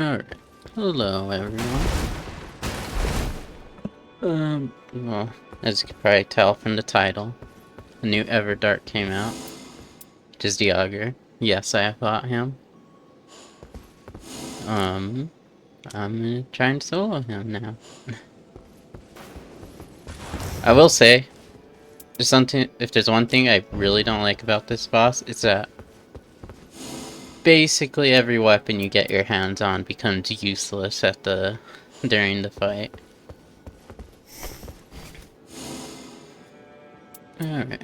Alright. Hello, everyone. Well, as you can probably tell from the title, a new Everdark came out, which is the Augur. Yes, I have bought him. I'm gonna try and solo him now. I will say, if there's one thing I really don't like about this boss, it's that basically every weapon you get your hands on becomes useless during the fight. Alright.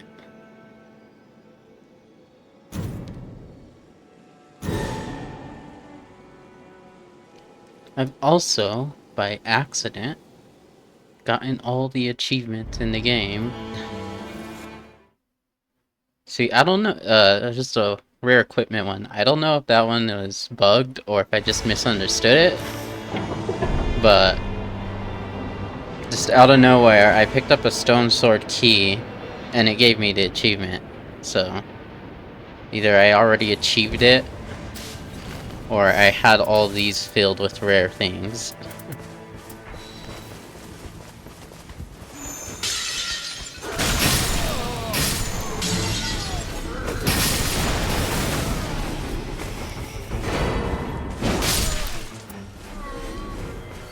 I've also, by accident, gotten all the achievements in the game. See, I don't know, just a rare equipment one. I don't know if that one was bugged or if I just misunderstood it, but just out of nowhere, I picked up a stone sword key, and it gave me the achievement. So, either I already achieved it, or I had all these filled with rare things.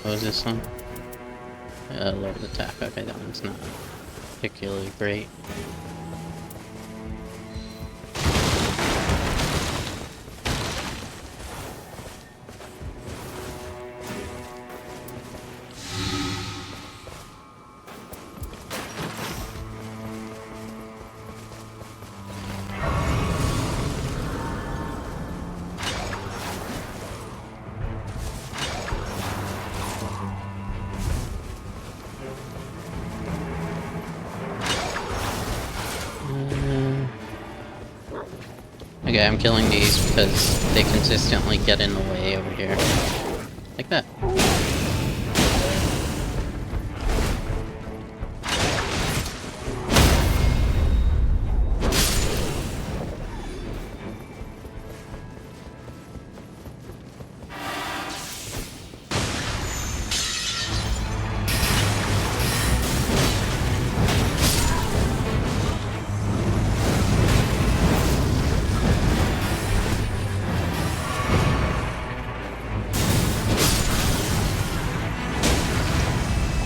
What was this one? Lowered attack. Okay, that one's not particularly great. Okay, I'm killing these because they consistently get in the way over here. Like that.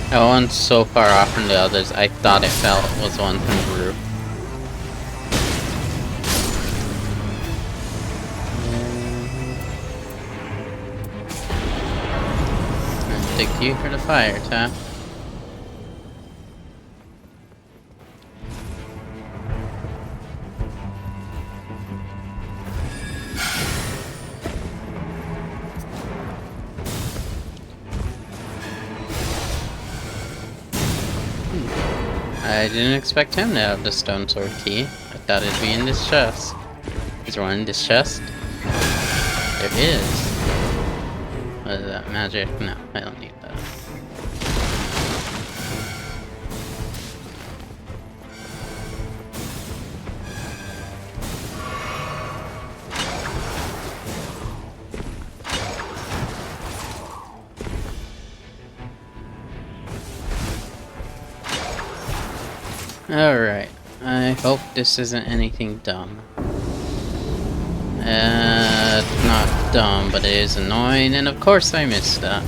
That one's so far off from the others, I thought it was one from the roof. Take you for the fire tap. I didn't expect him to have the stone sword key. I thought it'd be in this chest. Is there one in this chest? There is. What is that? Magic? No, I don't need that. Alright, I hope this isn't anything dumb. Not dumb, but it is annoying, and of course I missed that.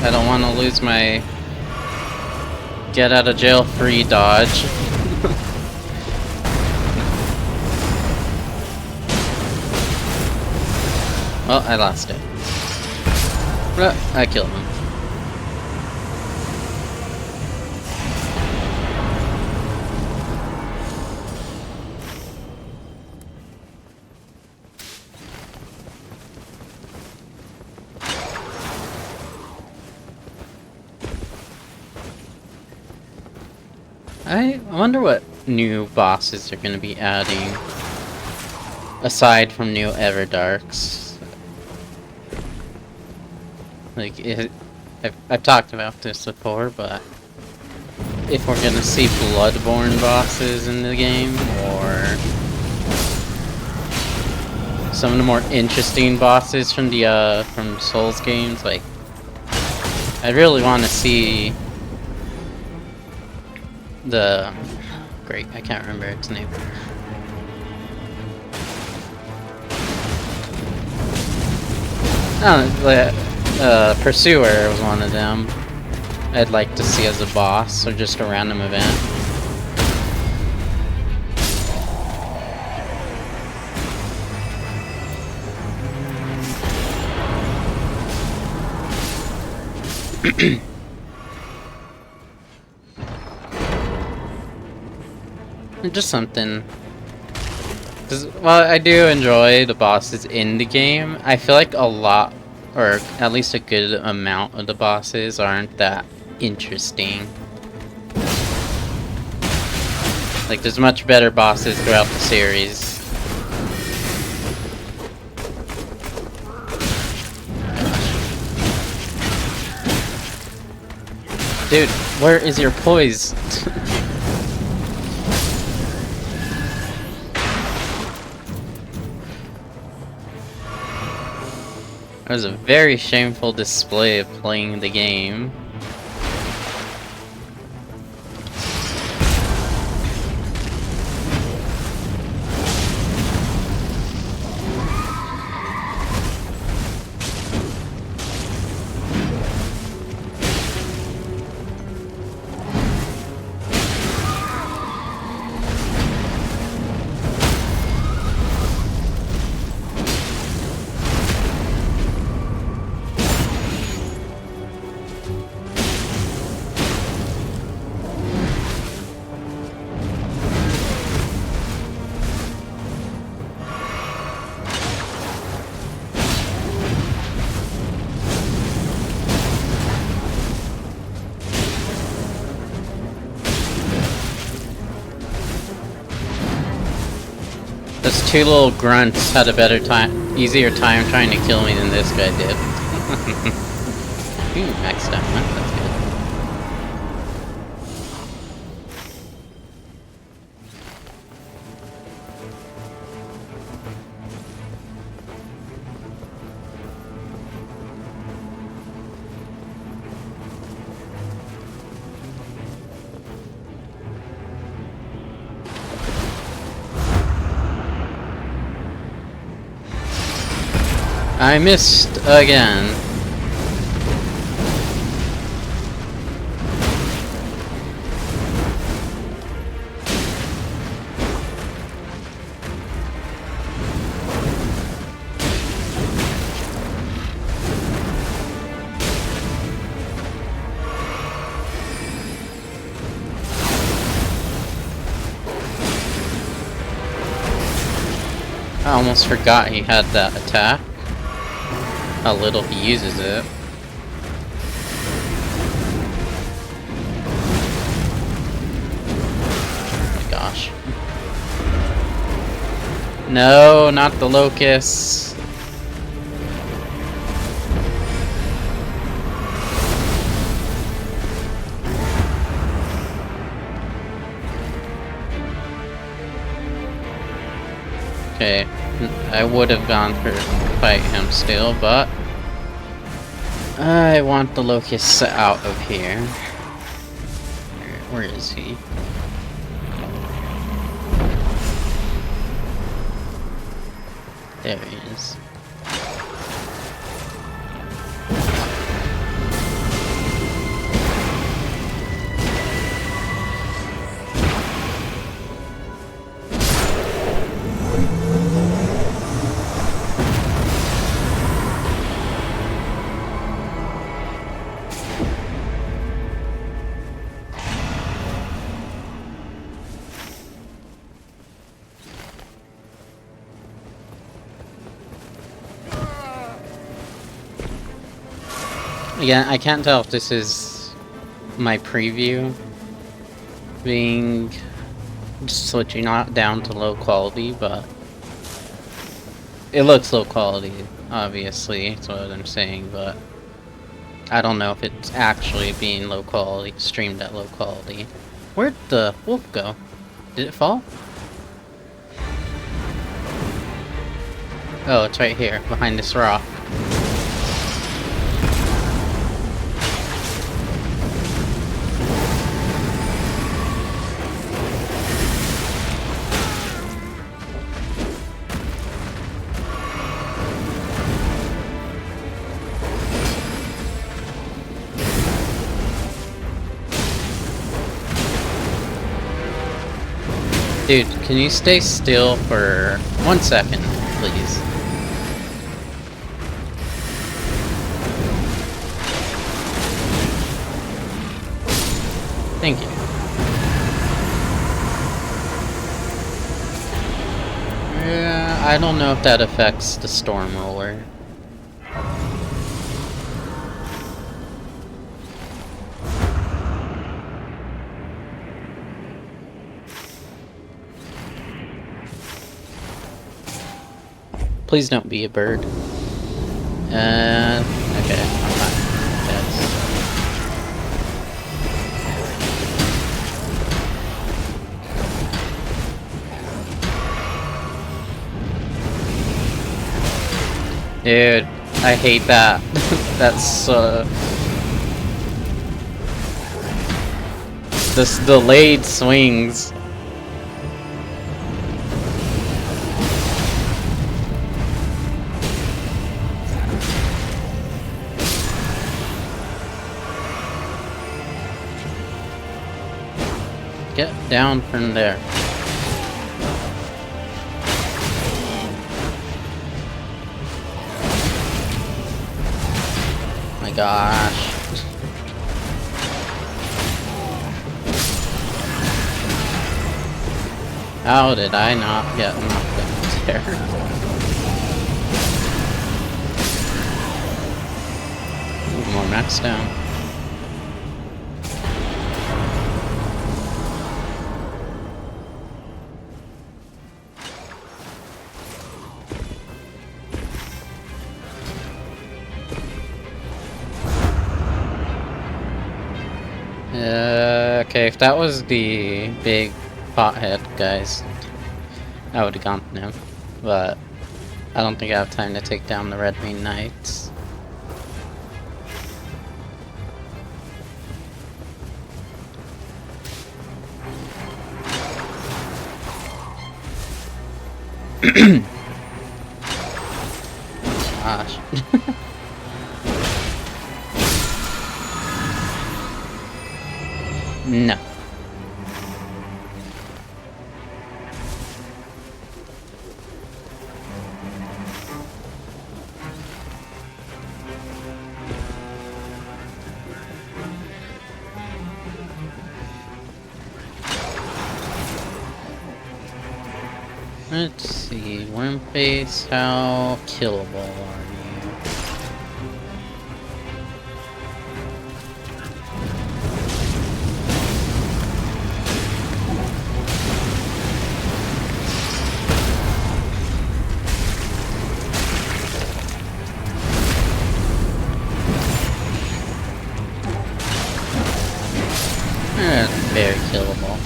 I don't want to lose my get out of jail free dodge. Well, I lost it. But I killed him. I wonder what new bosses are going to be adding, aside from new Everdarks. Like, I've talked about this before, but if we're going to see Bloodborne bosses in the game, or some of the more interesting bosses from the from Souls games, like, I really want to see the... Great, I can't remember its name. Oh, Pursuer was one of them. I'd like to see as a boss, or just a random event. Just something. Cause, well, I do enjoy the bosses in the game. I feel like a lot, or at least a good amount of the bosses aren't that interesting. Like, there's much better bosses throughout the series. Dude, where is your poise? That was a very shameful display of playing the game. Those two little grunts had a easier time trying to kill me than this guy did. Ooh, maxed out, huh? That's good. I missed again. I almost forgot he had that attack. How little he uses it. Oh my gosh. No, not the locusts. Okay, I would have gone for fight him still, but I want the locusts out of here. Where is he? There he is. Again, I can't tell if this is my preview being just switching not down to low quality, but it looks low quality, obviously, that's what I'm saying, but I don't know if it's actually being low quality, streamed at low quality. Where'd the wolf go? Did it fall? Oh, it's right here, behind this rock. Dude, can you stay still for 1 second, please? Thank you. Yeah, I don't know if that affects the storm roller. Please don't be a bird. Okay, I'm not dead. Dude, I hate that. That's this delayed swings. Get down from there. My gosh. How did I not get knocked down there? Ooh, more max down. Okay, if that was the big pothead, guys, I would have gone to him. But I don't think I have time to take down the Red Wing Knights. Gosh. No. Let's see, Wormface, how killable are you? Very killable.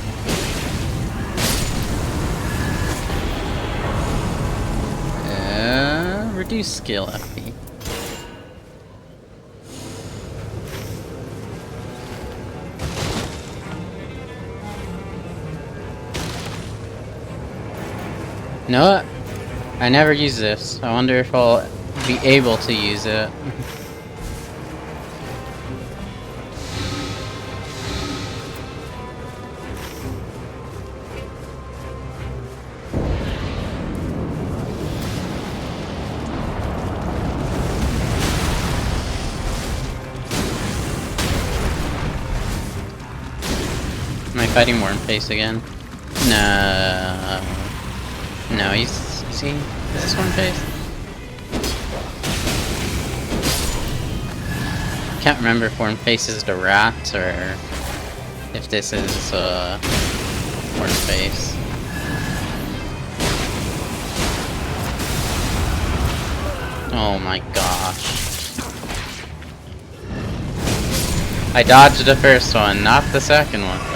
Reduce skill FP. You know what? I never use this. I wonder if I'll be able to use it. Am I fighting Wormface again? No. No, is he? Is this Wormface? Can't remember if Wormface is the rat or if this is more space. Oh my gosh. I dodged the first one, not the second one though.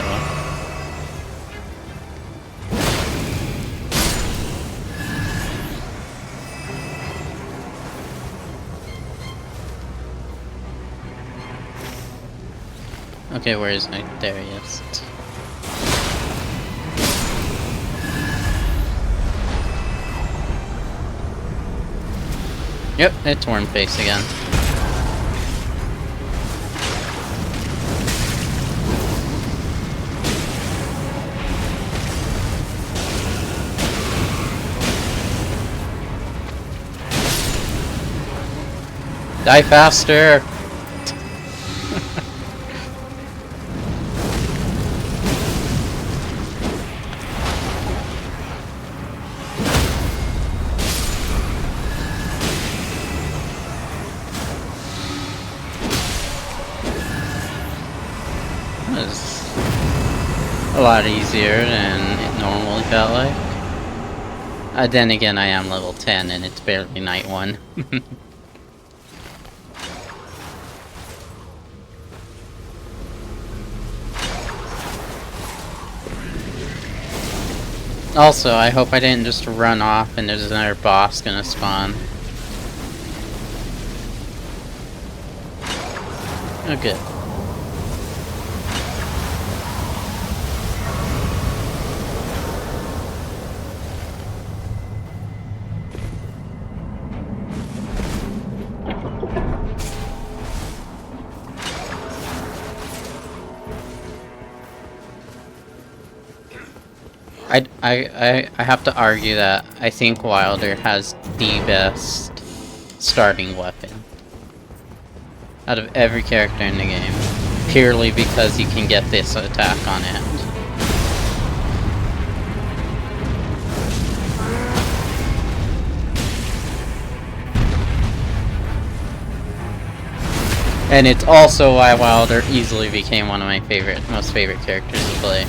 Okay, where is Night? There he is. Yep, it's Worm Face again. Die faster! That was a lot easier than it normally felt like. Then again, I am level 10 and it's barely night 1. Also, I hope I didn't just run off and there's another boss gonna spawn. Oh, good. I have to argue that I think Wilder has the best starting weapon out of every character in the game, purely because you can get this attack on it. And it's also why Wilder easily became one of my most favorite characters to play.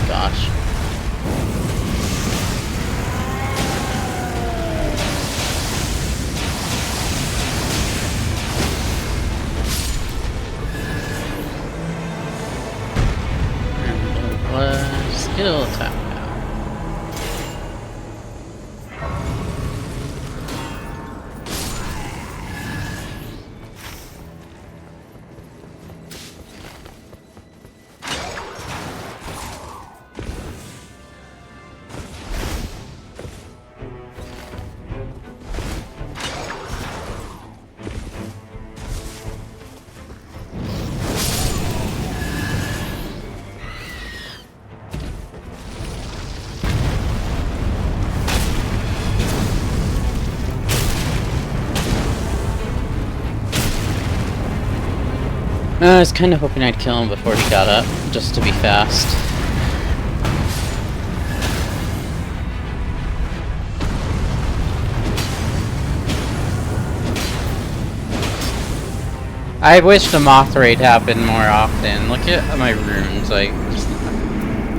Gosh. And let's get a little tap out. I was kind of hoping I'd kill him before he got up, just to be fast. I wish the moth raid happened more often. Look at my runes, like, just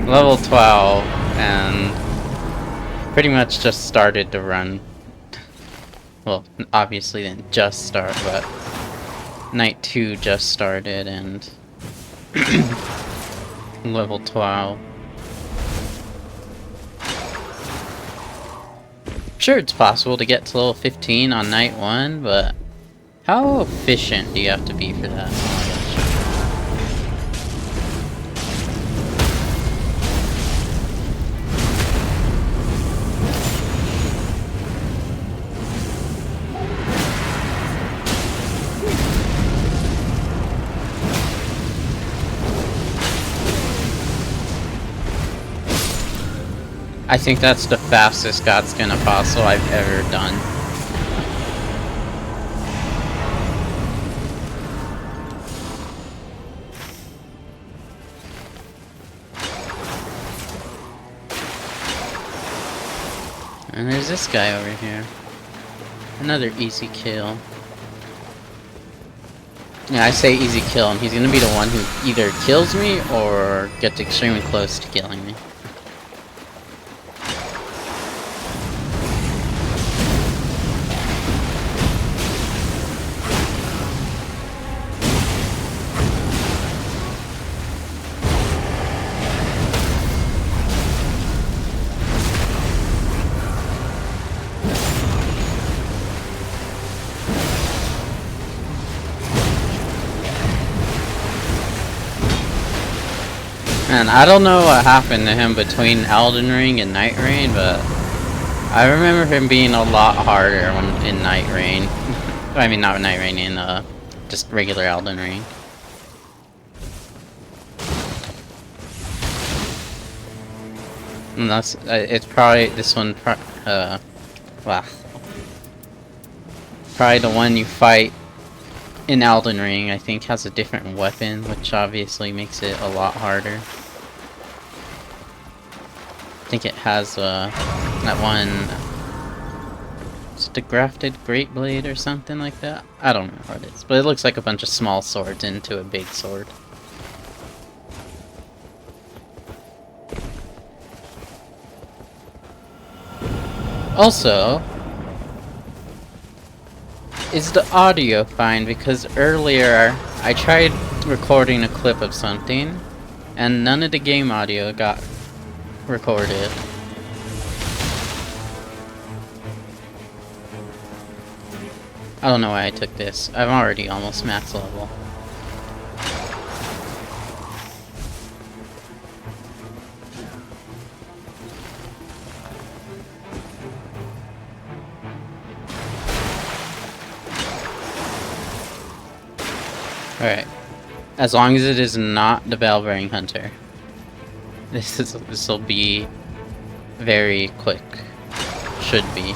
level 12, and pretty much just started to run. Well, obviously didn't just start, but Night 2 just started, and level 12. Sure, it's possible to get to level 15 on Night 1, but how efficient do you have to be for that? I think that's the fastest Godskin Apostle I've ever done. And there's this guy over here. Another easy kill. Yeah, I say easy kill, and he's gonna be the one who either kills me or gets extremely close to killing me. And I don't know what happened to him between Elden Ring and Nightreign, but I remember him being a lot harder when in Nightreign. I mean, not Nightreign, in just regular Elden Ring. And that's it's probably this one. Wow, probably the one you fight in Elden Ring. I think has a different weapon, which obviously makes it a lot harder. I think it has that one. Is it the grafted great blade or something like that? I don't know what it is, but it looks like a bunch of small swords into a big sword. Also, is the audio fine? Because earlier I tried recording a clip of something and none of the game audio got recorded. I don't know why I took this. I'm already almost max level. Alright. As long as it is not the Bell-bearing Hunter. This will be very quick. Should be.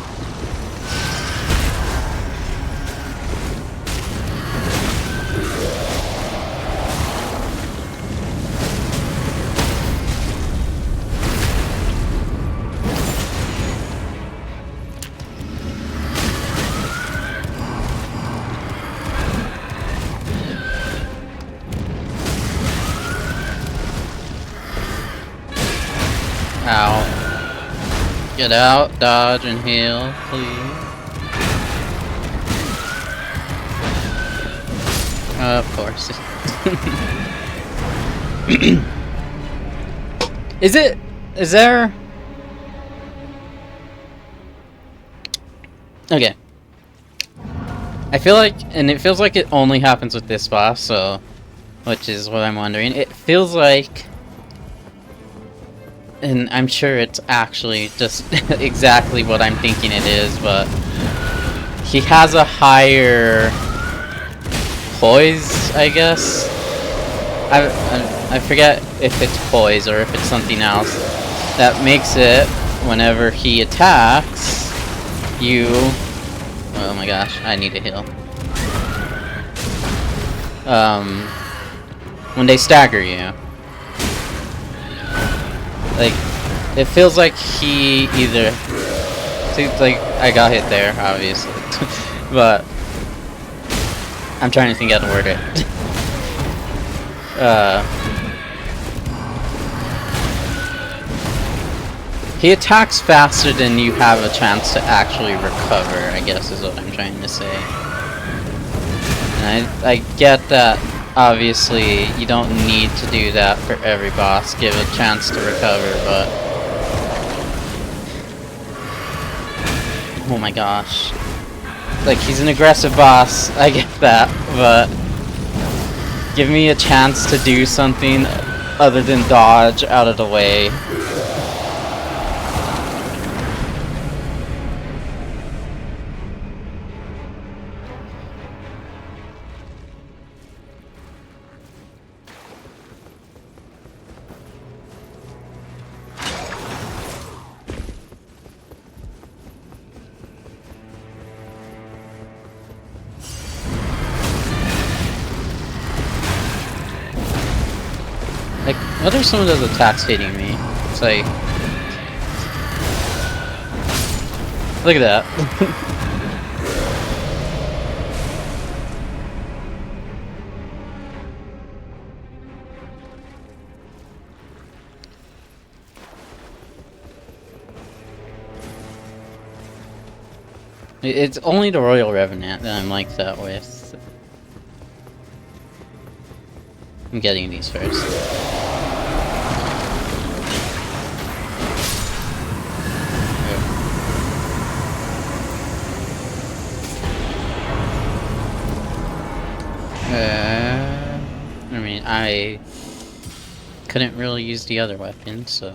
Ow. Get out, dodge, and heal, please. Of course. Is there... Okay. I feel like, and it feels like it only happens with this boss, so... Which is what I'm wondering. It feels like... And I'm sure it's actually just exactly what I'm thinking it is, but he has a higher poise, I guess. I forget if it's poise or if it's something else that makes it whenever he attacks you. Oh my gosh, I need a heal. When they stagger you. Like, it feels like he either... Seems like I got hit there, obviously. But... I'm trying to think how to word it. He attacks faster than you have a chance to actually recover, I guess is what I'm trying to say. And I get that. Obviously, you don't need to do that for every boss. Give a chance to recover, but... Oh my gosh. Like, he's an aggressive boss, I get that, but... Give me a chance to do something other than dodge out of the way. Like, what are some of those attacks hitting me? It's like... Look at that. It's only the Royal Revenant that I'm like that with. I'm getting these first. I mean, I couldn't really use the other weapon, so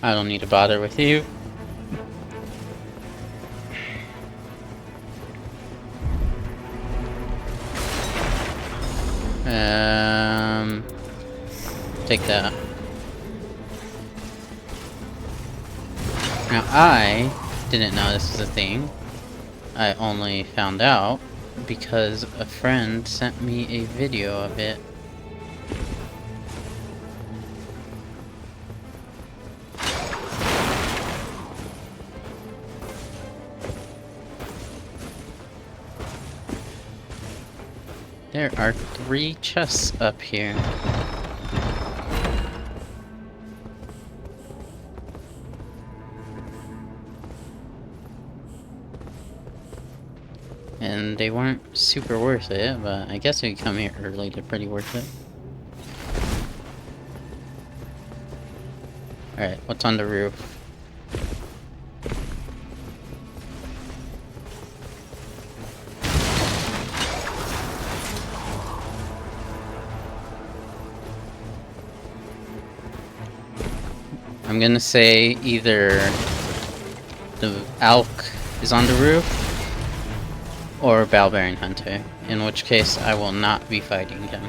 I don't need to bother with you. Take that. Now, I didn't know this was a thing. I only found out because a friend sent me a video of it. There are 3 chests up here. And they weren't super worth it, but I guess if you come here early, they're pretty worth it. Alright, what's on the roof? I'm gonna say either the Alk is on the roof or Balbearing Hunter, in which case I will not be fighting him.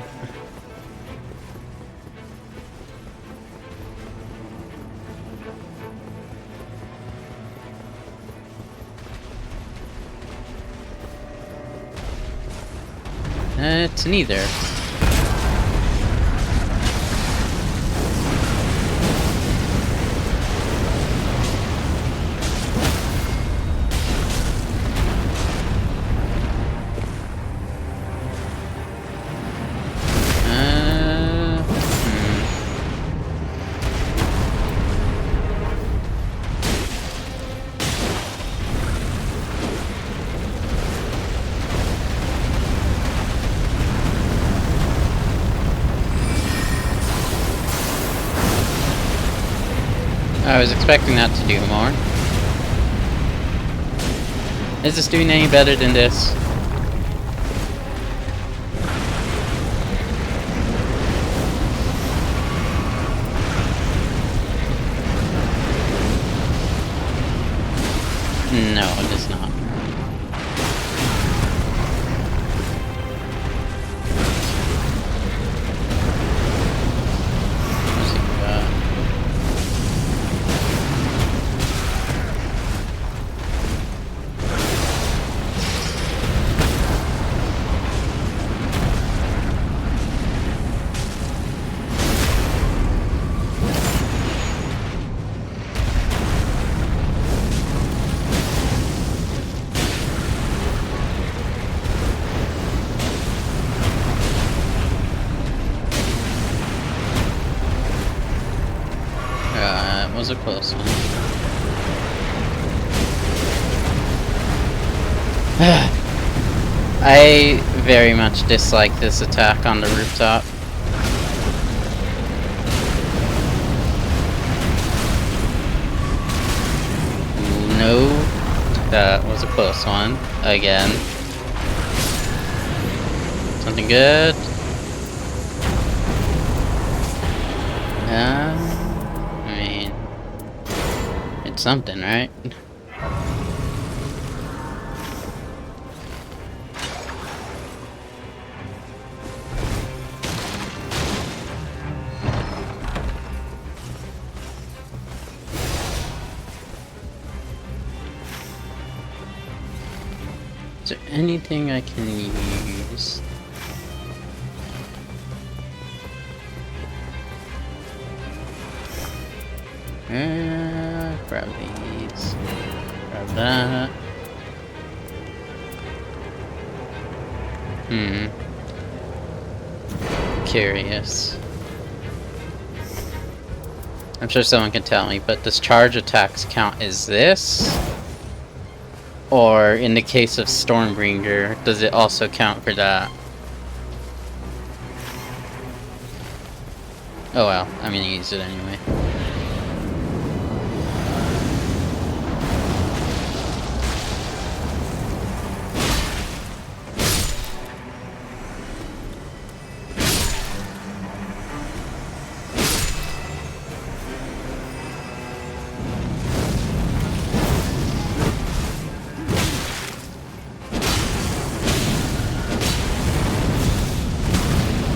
It's neither. I was expecting that to do more. Is this doing any better than this? No, it is not. Was a close one. I very much dislike this attack on the rooftop. No, that was a close one. Again. Something good? Something, right? Is there anything I can use? Grab these. Grab that. Curious. I'm sure someone can tell me, but does charge attacks count as this? Or in the case of Stormbringer, does it also count for that? Oh well, I'm gonna use it anyway.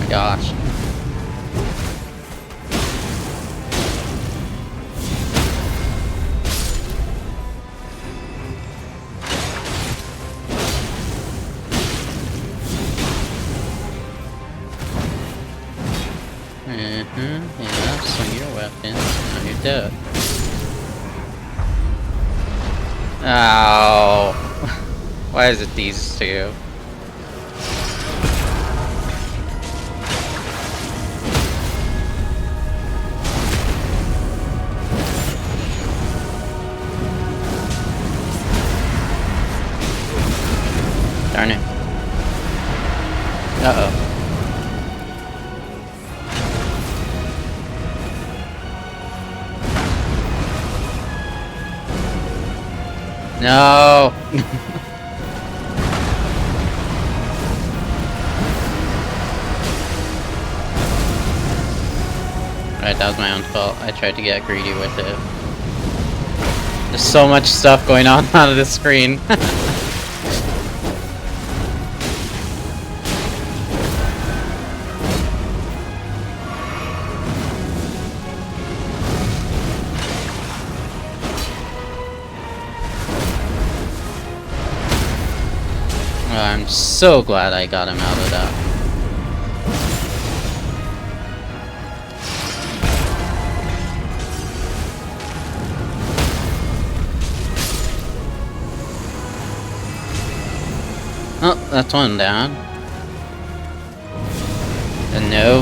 Gosh. Yeah, swing your weapon. Now you're dead. Ow. Why is it these two? Darn it. Uh-oh. No! Alright, that was my own fault. I tried to get greedy with it. There's so much stuff going on out of the screen. I'm so glad I got him out of that. Oh, that's one down. And no.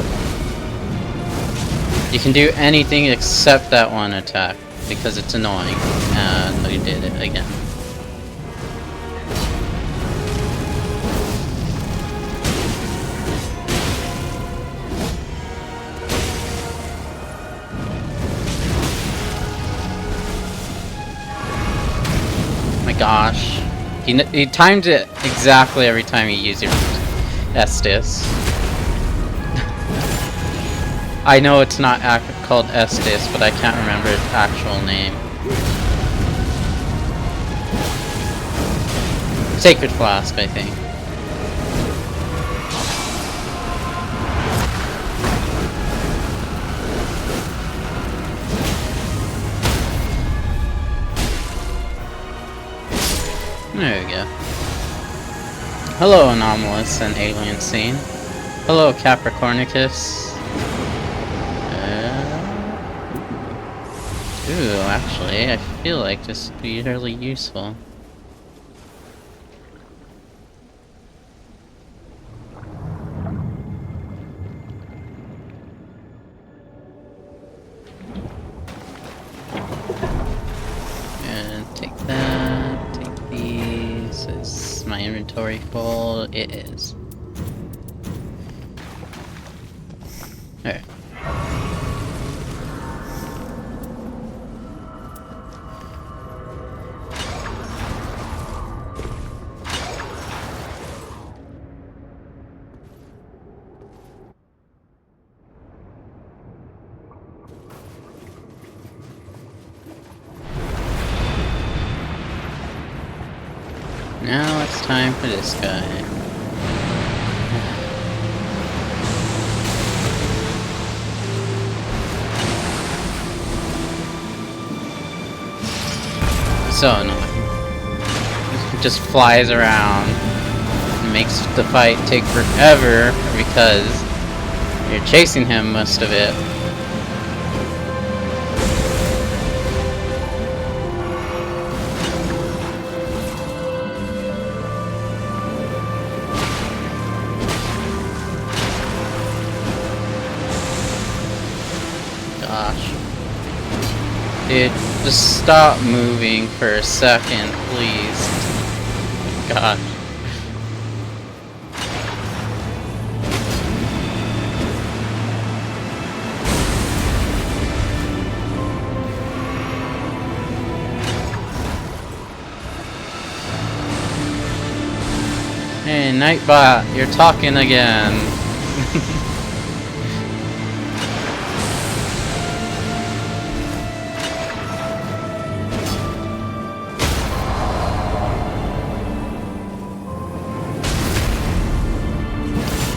You can do anything except that one attack, because it's annoying. No, you did it again. Gosh. He timed it exactly every time you use your Estus. I know it's not called Estus, but I can't remember its actual name. Sacred Flask, I think. There we go. Hello, Anomalous and Alien Scene. Hello, Capricornicus. Ooh, actually, I feel like this would be really useful. And take that, take these. Is my inventory full? It is. Alright. Now it's time for this guy. So annoying. It just flies around. It makes the fight take forever because you're chasing him most of it. Gosh. Dude, just stop moving for a second, please. God. Hey, Nightbot, you're talking again.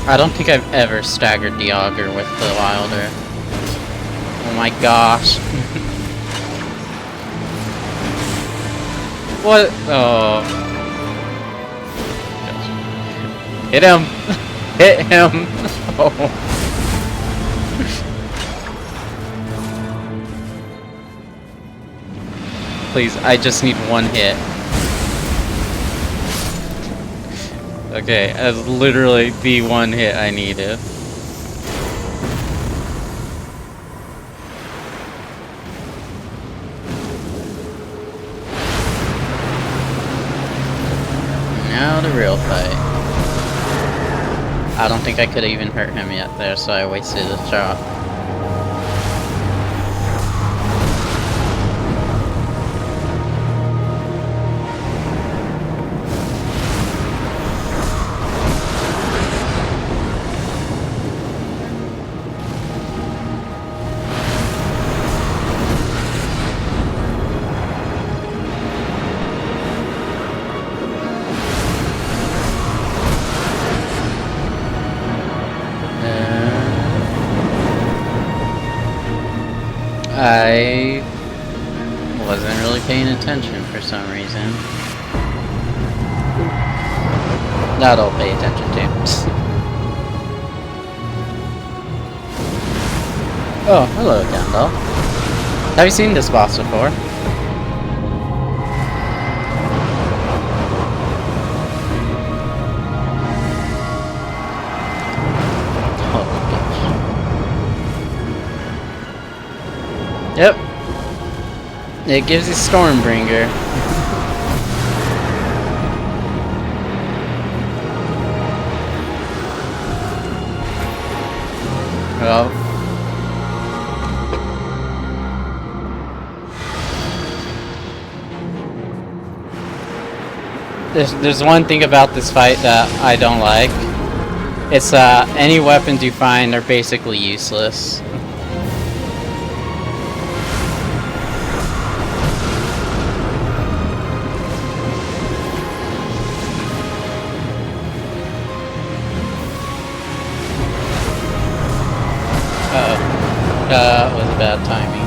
I don't think I've ever staggered the auger with the Wilder. Oh my gosh. What? Oh. Hit him! Hit him! Oh. Please, I just need one hit. Okay, that's literally the one hit I needed. Now the real fight. I don't think I could even hurt him yet there, so I wasted a shot. I wasn't really paying attention for some reason. That I'll pay attention to. Oh, hello, Gandalf. Have you seen this boss before? Yep. It gives you Stormbringer. Well. There's one thing about this fight that I don't like. It's any weapons you find are basically useless. That was bad timing.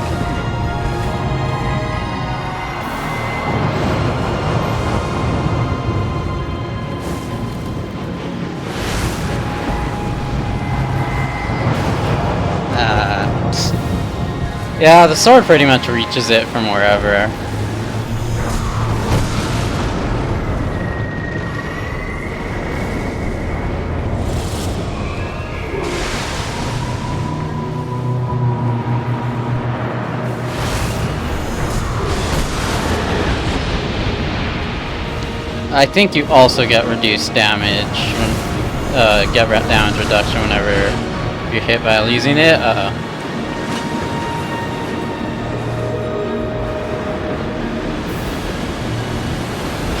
Yeah, the sword pretty much reaches it from wherever. I think you also get reduced damage, get damage reduction whenever you're hit by using it.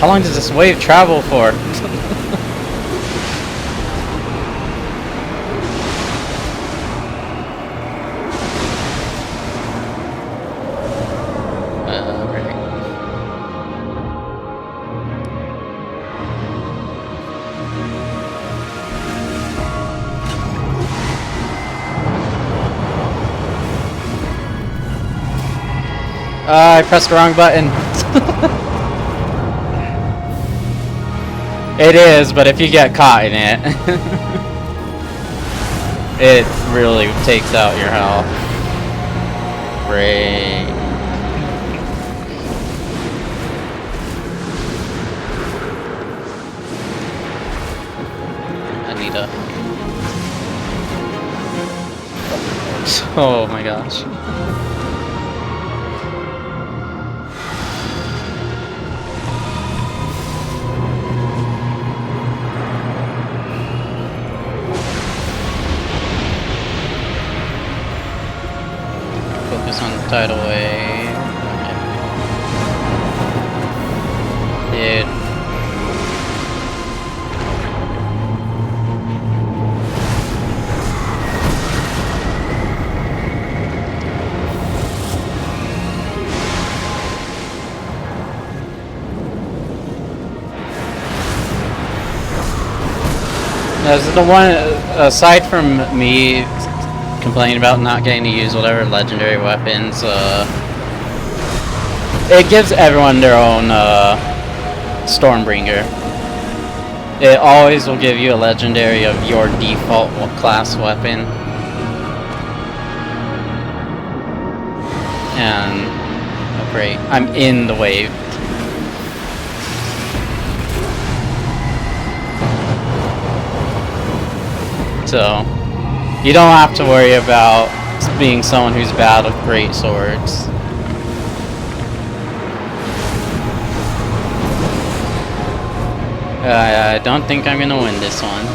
How long does this wave travel for? I pressed the wrong button. It is, but if you get caught in it, it really takes out your health. Great. I need a... Oh my gosh. tidal wave. Okay. Dude. As the one, aside from me complaining about not getting to use whatever legendary weapons, it gives everyone their own Stormbringer. It always will give you a legendary of your default class weapon. And, oh great, I'm in the wave. So, you don't have to worry about being someone who's bad with great swords. I don't think I'm gonna win this one.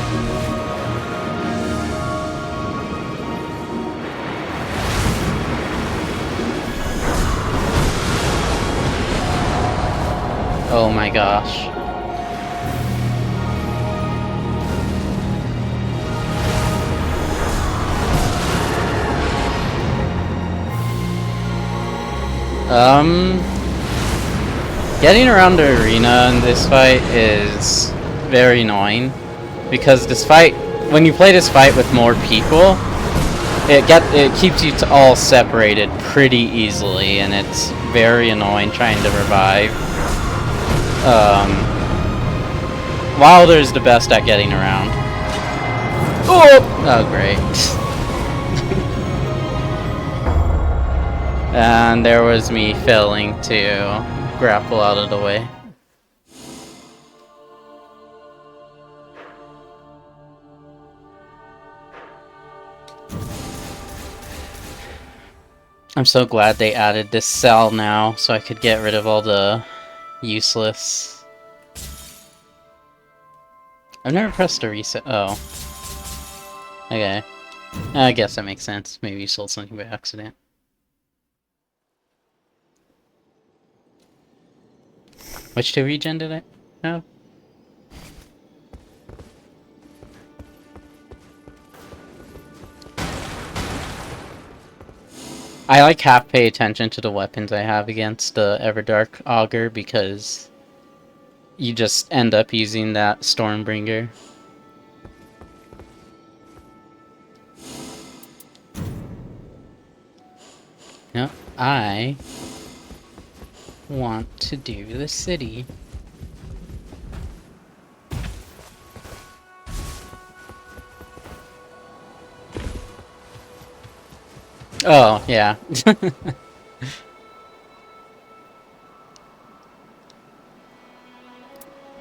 Oh my gosh. Getting around the arena in this fight is very annoying, because this fight, when you play this fight with more people, it keeps you all separated pretty easily, and it's very annoying trying to revive. Wilder's the best at getting around. Oh great. And there was me failing to grapple out of the way. I'm so glad they added this cell now, so I could get rid of all the useless. I've never pressed a reset. Oh. Okay. I guess that makes sense. Maybe you sold something by accident. Which 2 regen did I have? I like half pay attention to the weapons I have against the Everdark Augur, because you just end up using that Stormbringer. No, I want to do the city. Oh, yeah.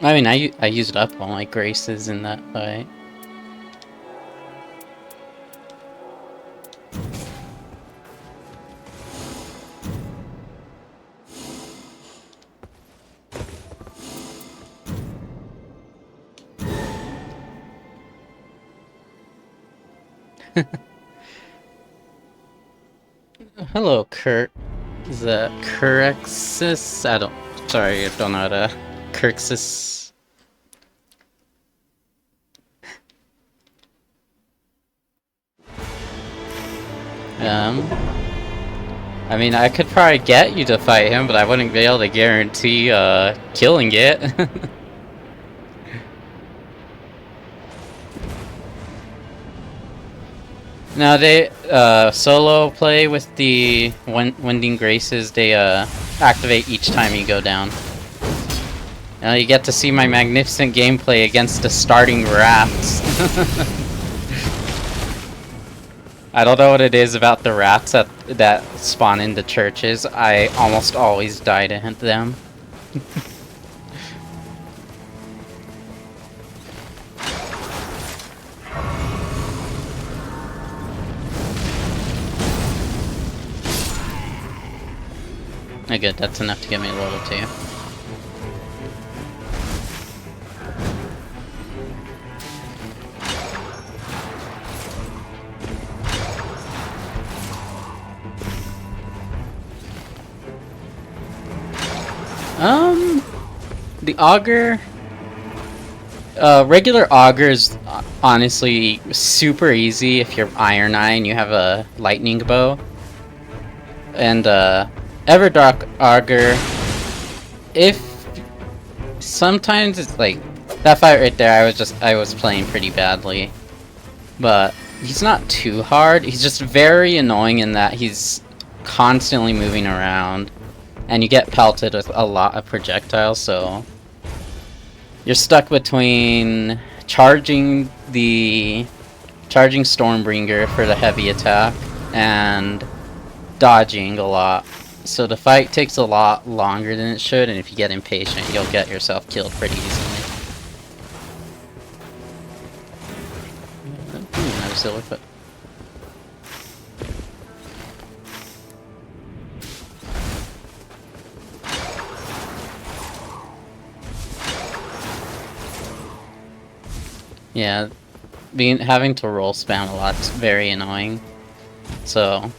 I mean, I used up all my graces in that fight. Hello, Kurt. Is that Kurexis? Sorry, I don't know how to... Kurexis. I mean, I could probably get you to fight him, but I wouldn't be able to guarantee, killing it. Now they solo play with the Wending Graces. They activate each time you go down. Now you get to see my magnificent gameplay against the starting rats. I don't know what it is about the rats that spawn into churches. I almost always die to them. Oh, good, that's enough to get me a level 2. The auger. Regular auger is honestly super easy if you're Iron Eye and you have a lightning bow. And Everdark auger, if sometimes it's like that fight right there, I was playing pretty badly, but he's not too hard. He's just very annoying in that he's constantly moving around, and you get pelted with a lot of projectiles, so you're stuck between charging Stormbringer for the heavy attack and dodging a lot. So the fight takes a lot longer than it should, and if you get impatient, you'll get yourself killed pretty easily. Ooh, another silver foot. Yeah, having to roll spam a lot is very annoying. So,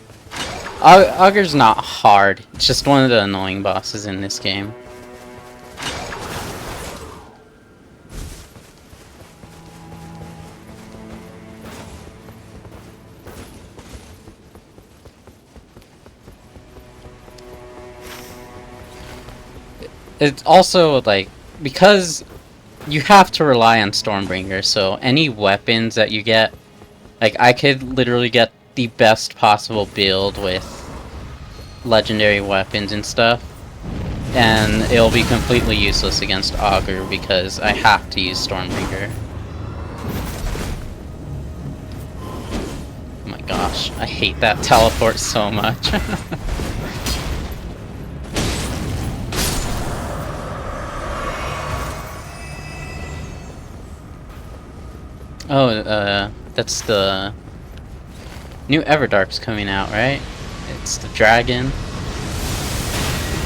Augur's not hard. It's just one of the annoying bosses in this game. It's also like because you have to rely on Stormbringer, so any weapons that you get, like I could literally get the best possible build with legendary weapons and stuff, and it'll be completely useless against Augur because I have to use Stormbringer. Oh my gosh, I hate that teleport so much. Oh, that's the new Everdark's coming out, right? It's the dragon.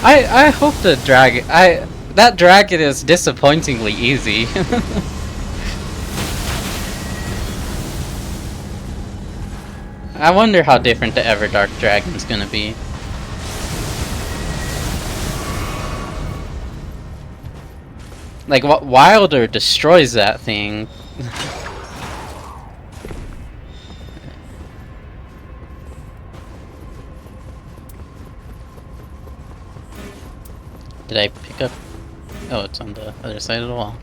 I hope the dragon. That dragon is disappointingly easy. I wonder how different the Everdark dragon's gonna be. Like, what Wilder destroys that thing. Did I pick up? Oh, it's on the other side of the wall.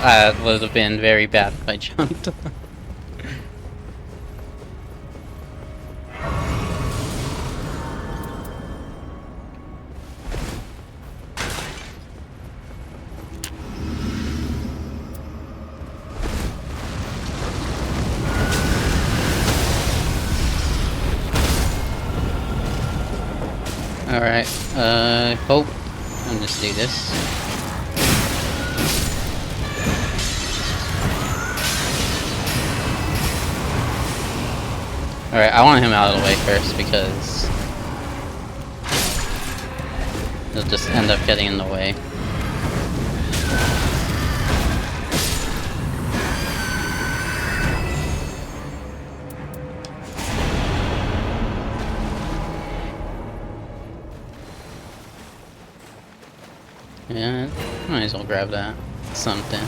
It would have been very bad if I jumped. Alright, hope. I'll just do this. Alright, I want him out of the way first because he'll just end up getting in the way. Yeah, might as well grab that. Something.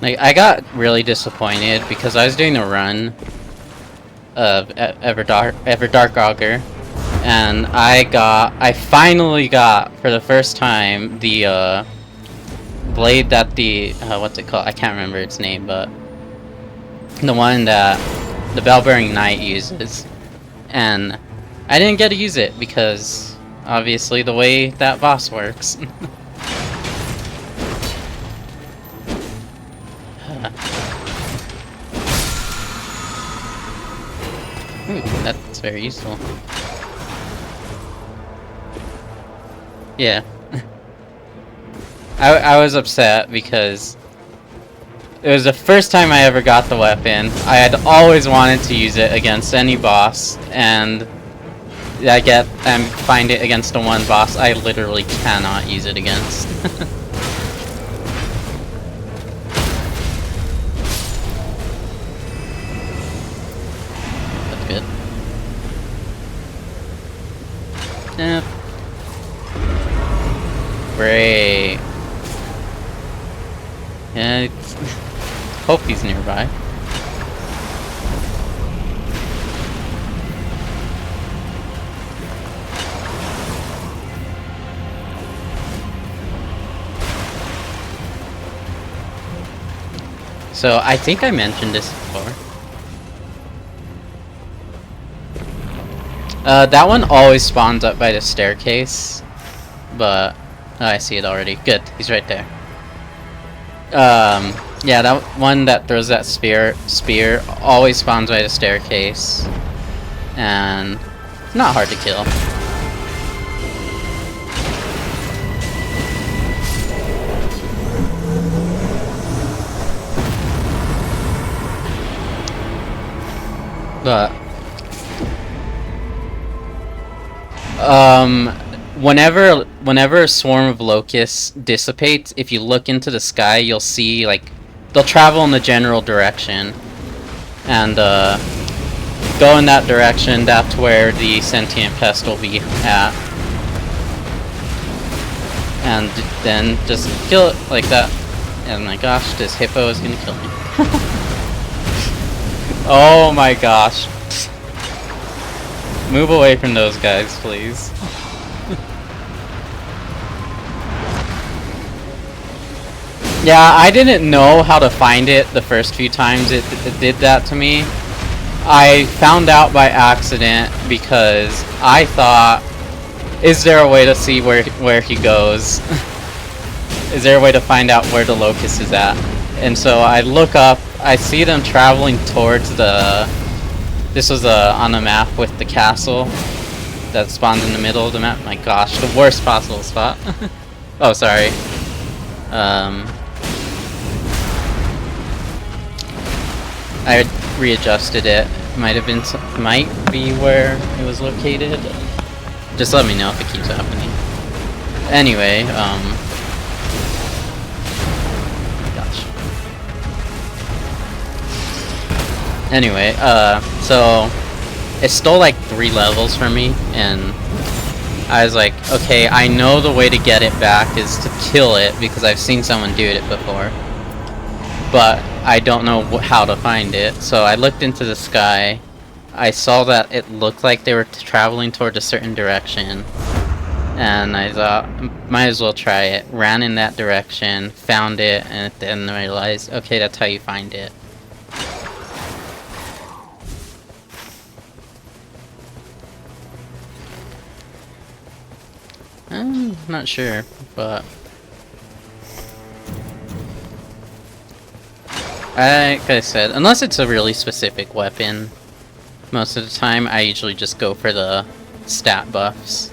Like, I got really disappointed because I was doing a run of Everdark Augur, and I finally got, for the first time, the, blade that the, what's it called? I can't remember its name, but the one that the Bell-Bearing Knight uses. And I didn't get to use it because, obviously, the way that boss works. Ooh, that's very useful. I was upset because it was the first time I ever got the weapon. I had always wanted to use it against any boss, and I find it against the one boss I literally cannot use it against. That's good. Yep. Great. Yeah, hope he's nearby. So, I think I mentioned this before. That one always spawns up by the staircase, but oh, I see it already. Good, he's right there. Yeah, that one that throws that spear always spawns by the staircase, and not hard to kill. But whenever a swarm of locusts dissipates, if you look into the sky, you'll see, like, they'll travel in the general direction, and go in that direction. That's where the sentient pest will be at, and then just kill it like that. And my gosh, this hippo is gonna kill me. Oh my gosh. Move away from those guys, please. Yeah, I didn't know how to find it the first few times it did that to me. I found out by accident because I thought, is there a way to see where he goes? Is there a way to find out where the locust is at? And so I look up, I see them traveling towards the... This was on the map with the castle that spawned in the middle of the map. My gosh, the worst possible spot. Oh, sorry. I readjusted it. Might be where it was located. Just let me know if it keeps happening. Anyway, gosh. Anyway, so it stole like 3 levels from me, and I was like, okay, I know the way to get it back is to kill it because I've seen someone do it before, but I don't know how to find it. So I looked into the sky. I saw that it looked like they were traveling toward a certain direction, and I thought, might as well try it. Ran in that direction, found it, and then realized, okay, that's how you find it. I'm not sure, but like I said, unless it's a really specific weapon, most of the time I usually just go for the stat buffs.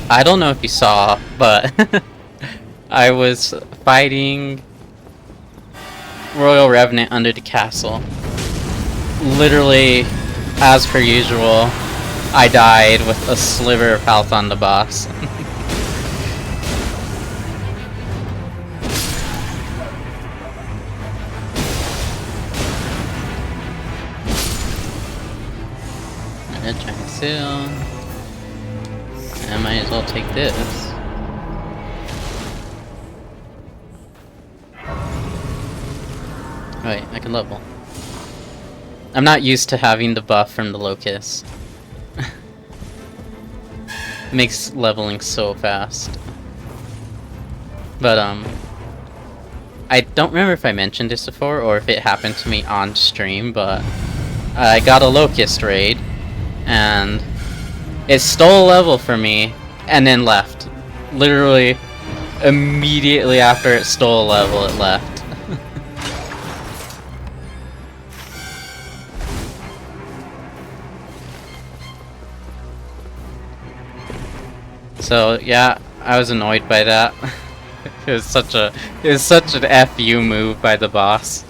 I don't know if you saw, but I was fighting Royal Revenant under the castle. Literally, as per usual, I died with a sliver of health on the boss. And trying to seal. I might as well take this. Wait, I can level. I'm not used to having the buff from the locust. Makes leveling so fast. But I don't remember if I mentioned this before or if it happened to me on stream, but I got a locust raid, and it stole a level from me and then left. Literally, immediately after it stole a level, it left. So yeah, I was annoyed by that. It was such an FU move by the boss.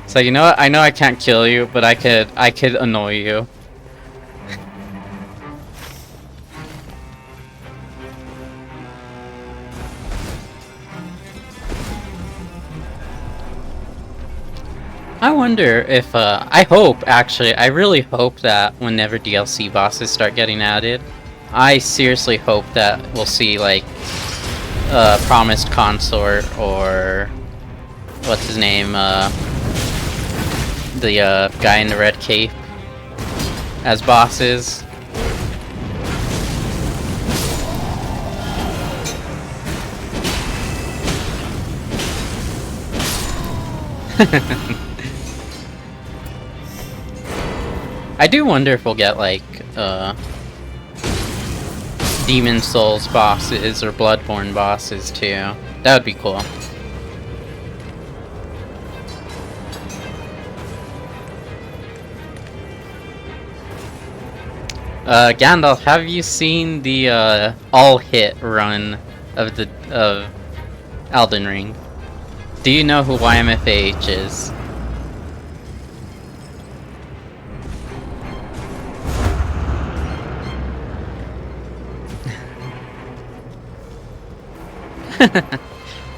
So you know what? I know I can't kill you, but I could annoy you. I wonder if, I hope, actually, I really hope that whenever DLC bosses start getting added, I seriously hope that we'll see, like, Promised Consort, or, what's his name, the, guy in the red cape, as bosses. I do wonder if we'll get, like, Demon Souls bosses or Bloodborne bosses, too. That would be cool. Gandalf, have you seen the, all-hit run of Elden Ring? Do you know who YMFH is?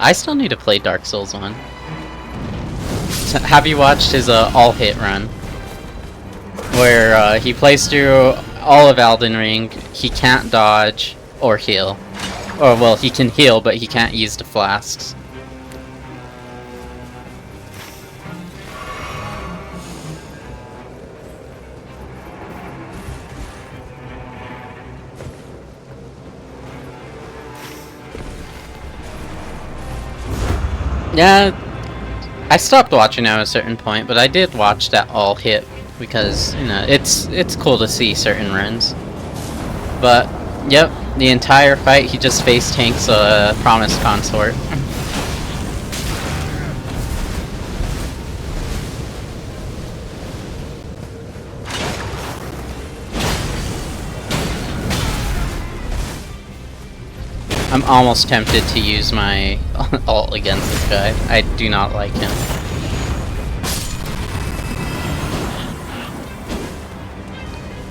I still need to play Dark Souls 1. So, have you watched his all-hit run? Where he plays through all of Elden Ring, he can't dodge or heal. Or, well, he can heal, but he can't use the flasks. Yeah, I stopped watching at a certain point, but I did watch that all hit because, you know, it's cool to see certain runs. But, yep, the entire fight he just face tanks a Promised Consort. I'm almost tempted to use my ult against this guy. I do not like him.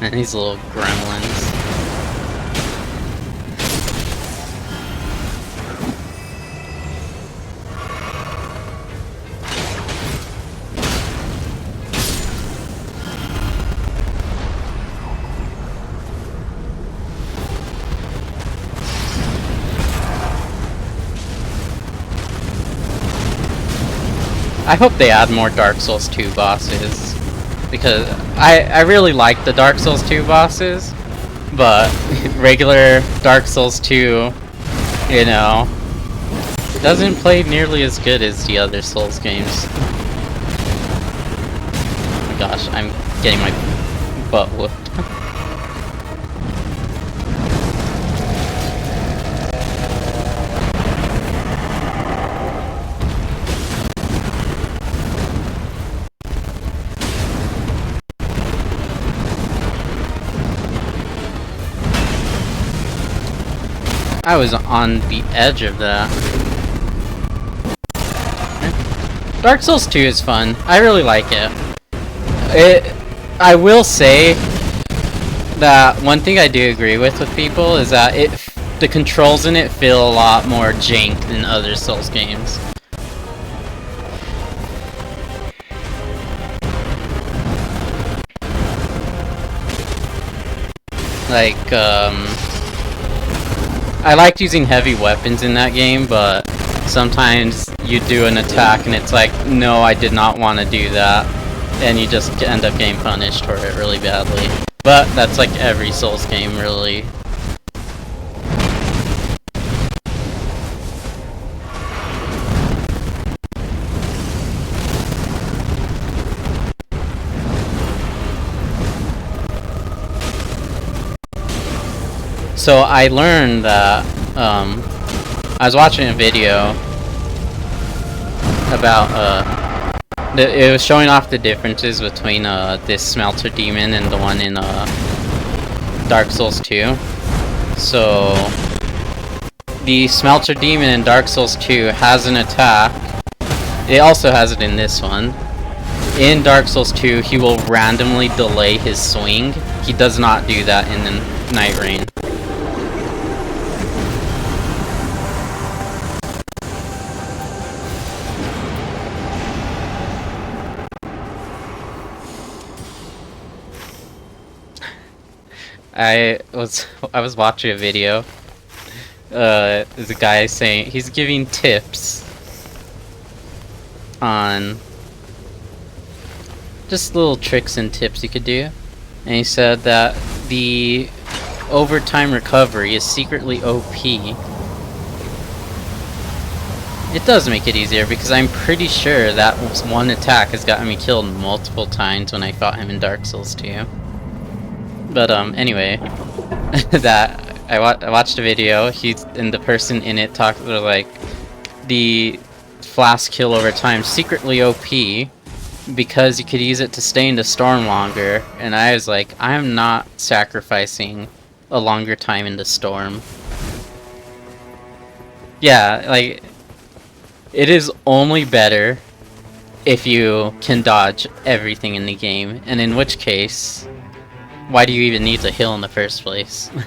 And these little gremlins. I hope they add more Dark Souls 2 bosses, because I really like the Dark Souls 2 bosses, but regular Dark Souls 2, you know, doesn't play nearly as good as the other Souls games. Oh my gosh, I'm getting my butt whooped. I was on the edge of that. Dark Souls 2 is fun. I really like it. I will say that one thing I do agree with people is that the controls in it feel a lot more jank than other Souls games. Like, I liked using heavy weapons in that game, but sometimes you do an attack and it's like, no, I did not want to do that, and you just end up getting punished for it really badly. But that's like every Souls game, really. So I learned that, I was watching a video about, it was showing off the differences between, this Smelter Demon and the one in, Dark Souls 2. So, the Smelter Demon in Dark Souls 2 has an attack. It also has it in this one. In Dark Souls 2, he will randomly delay his swing. He does not do that in the Nightreign. I was watching a video. There's a guy saying he's giving tips on just little tricks and tips you could do, and he said that the overtime recovery is secretly OP. It does make it easier because I'm pretty sure that one attack has gotten me killed multiple times when I fought him in Dark Souls 2. But anyway, that I watched a video. And the person in it talked like the flask kill over time secretly OP because you could use it to stay in the storm longer. And I was like, I'm not sacrificing a longer time in the storm. Yeah, like it is only better if you can dodge everything in the game, and in which case, why do you even need to heal in the first place? Oh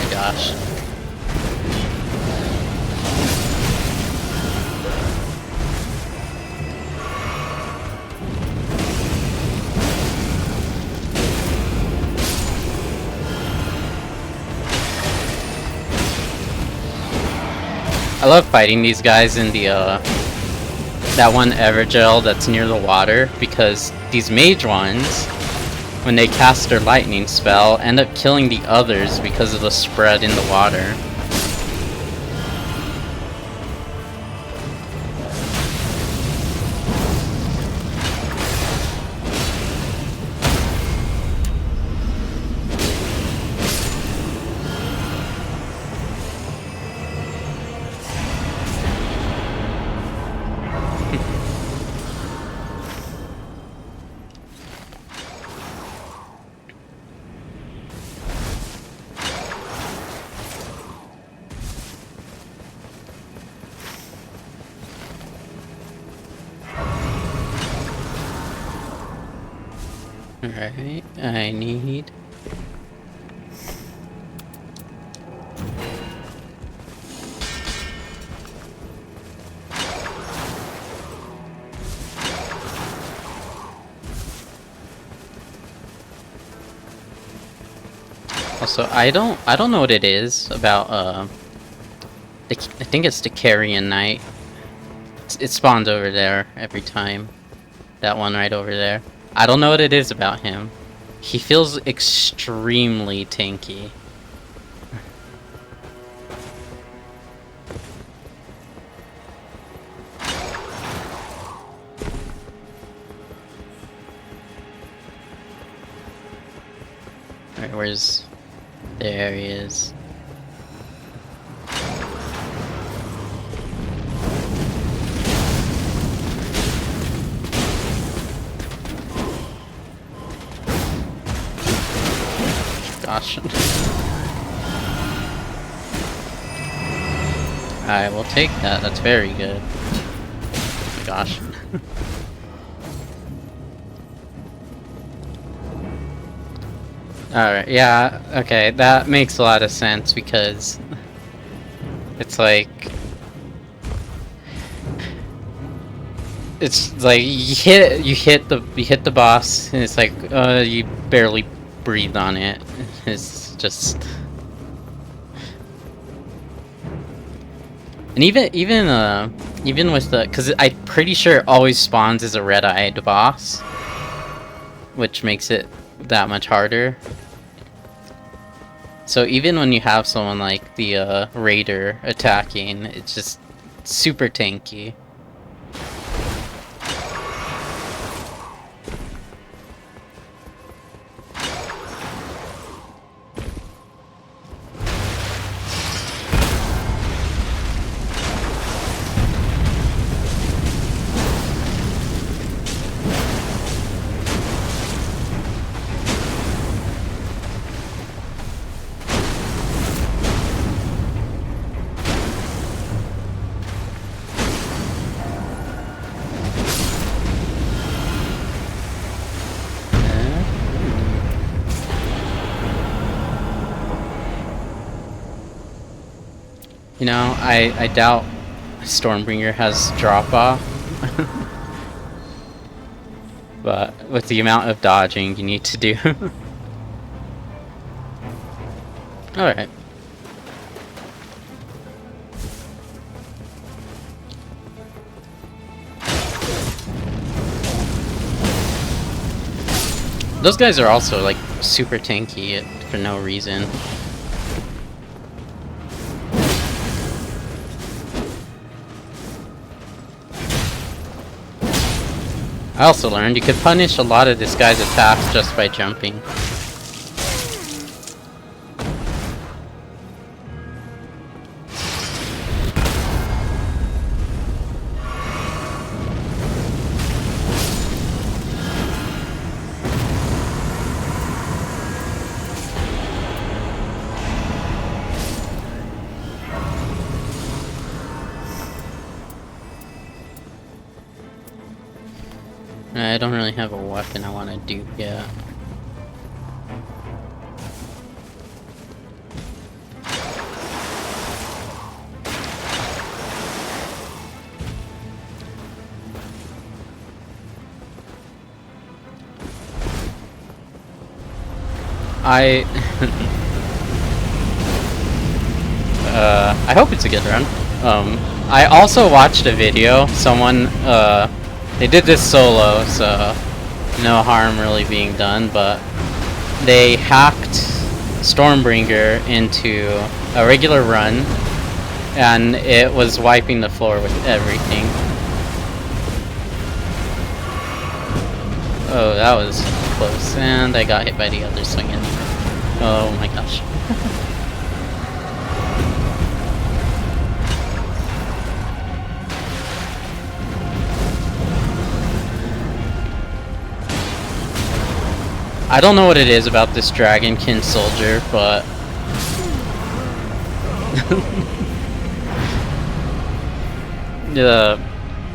my gosh. I love fighting these guys in the, that one Everdark that's near the water, because these mage ones, when they cast their lightning spell, end up killing the others because of the spread in the water. Alright, I need... Also, I don't know what it is about, I think it's the Carrion Knight. It spawns over there every time. That one right over there. I don't know what it is about him. He feels extremely tanky. Alright, where's... There he is. Gosh. I will take that. That's very good. Gosh. Alright, yeah, okay, that makes a lot of sense because it's like you hit the boss and it's like you barely breathe on it. It's just, and even with the, because I'm pretty sure it always spawns as a red-eyed boss, which makes it that much harder. So even when you have someone like the Raider attacking, it's just super tanky. You know, I doubt Stormbringer has drop-off. But with the amount of dodging you need to do. Alright. Those guys are also like super tanky for no reason. I also learned you could punish a lot of this guy's attacks just by jumping. I don't really have a weapon I want to do yet. I hope it's a good run. I also watched a video. Someone, they did this solo, so no harm really being done, but they hacked Stormbringer into a regular run, and it was wiping the floor with everything. Oh, that was close, and I got hit by the other swinging. Oh my gosh. I don't know what it is about this Dragonkin soldier, but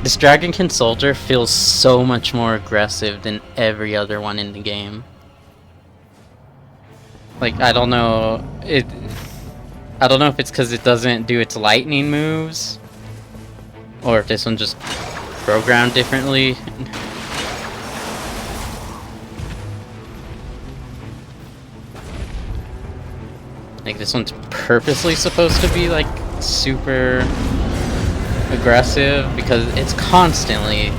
this Dragonkin soldier feels so much more aggressive than every other one in the game. Like, I don't know if it's because it doesn't do its lightning moves, or if this one just programmed differently. Like, this one's purposely supposed to be, like, super aggressive, because it's constantly...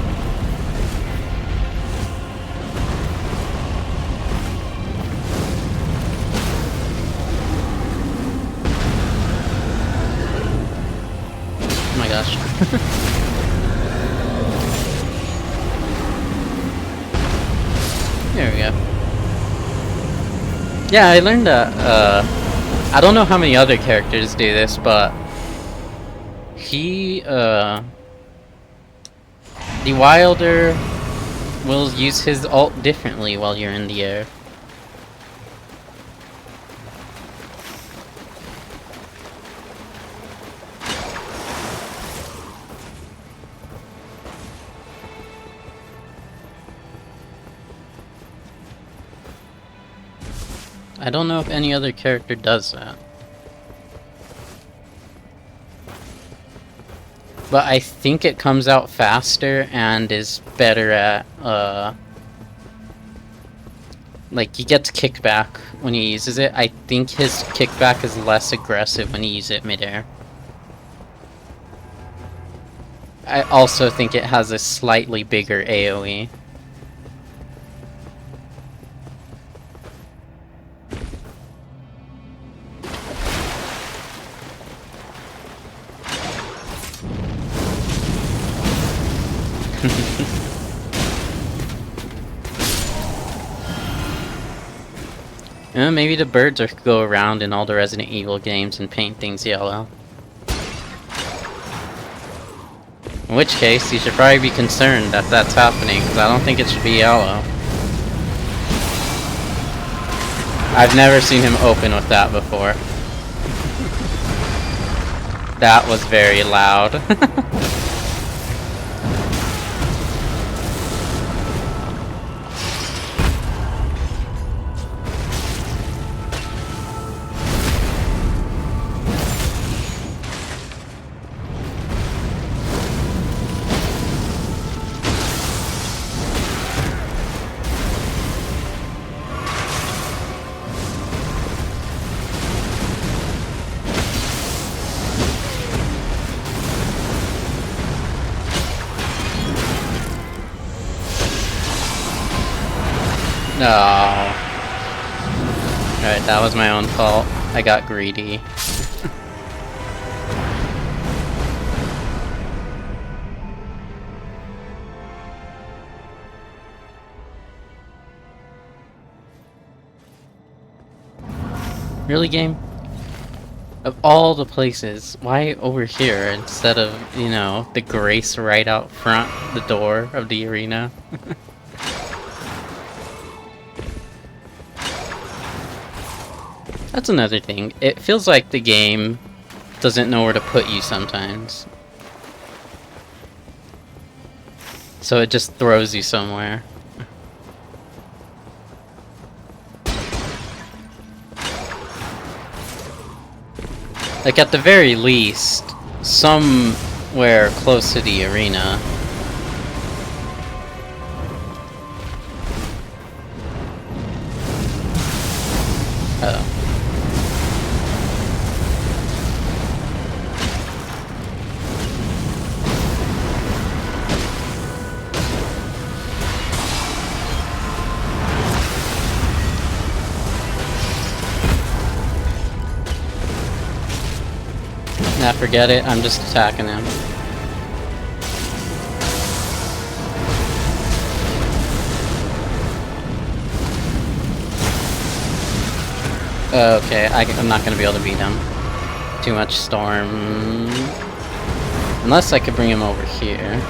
Oh my gosh. There we go. Yeah, I learned that, I don't know how many other characters do this, but the Wilder will use his ult differently while you're in the air. I don't know if any other character does that. But I think it comes out faster and is better at, like, he gets kickback when he uses it. I think his kickback is less aggressive when he uses it midair. I also think it has a slightly bigger AoE. Maybe the birds are go around in all the Resident Evil games and paint things yellow. In which case, you should probably be concerned that that's happening, because I don't think it should be yellow. I've never seen him open with that before. That was very loud. No. Alright, that was my own fault. I got greedy. Really, game? Of all the places, why over here instead of, you know, the Grace right out front, the door of the arena? That's another thing. It feels like the game doesn't know where to put you sometimes. So it just throws you somewhere. Like, at the very least, somewhere close to the arena. Uh-oh. Nah, forget it. I'm just attacking him. Okay, I'm not gonna be able to beat him. Too much storm. Unless I could bring him over here.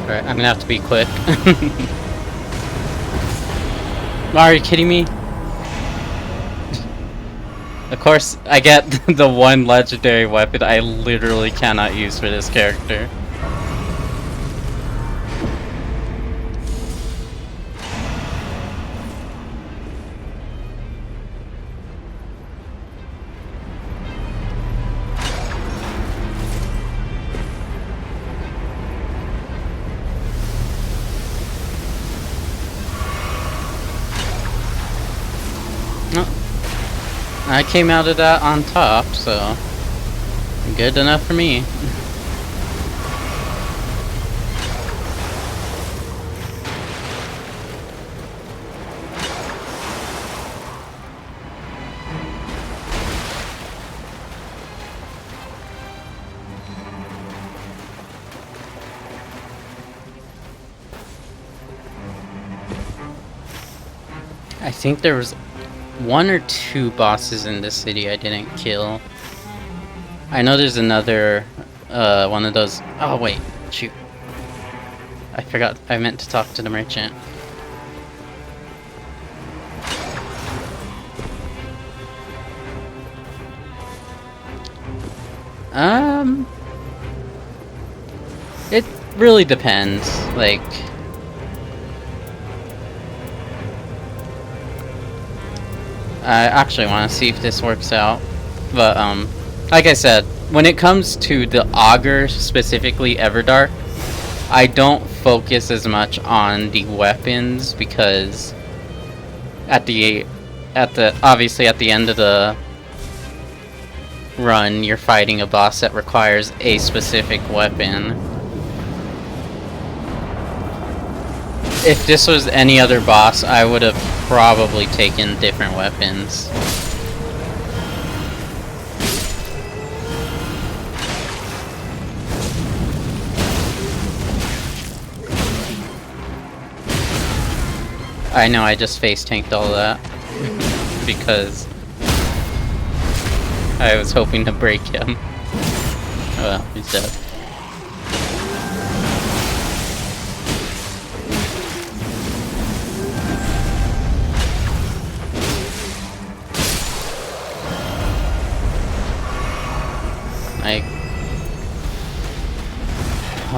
Alright, I'm gonna have to be quick. Are you kidding me? Of course, I get the one legendary weapon I literally cannot use for this character. I came out of that on top, so good enough for me. I think there was one or two bosses in this city I didn't kill. I know there's another one of those. Oh wait, shoot. I forgot, I meant to talk to the merchant. It really depends, like, I actually want to see if this works out, but like I said, when it comes to the Augur, specifically Everdark, I don't focus as much on the weapons because obviously at the end of the run, you're fighting a boss that requires a specific weapon. If this was any other boss, I would have probably taken different weapons. I know I just face tanked all that because I was hoping to break him. Well, he's dead.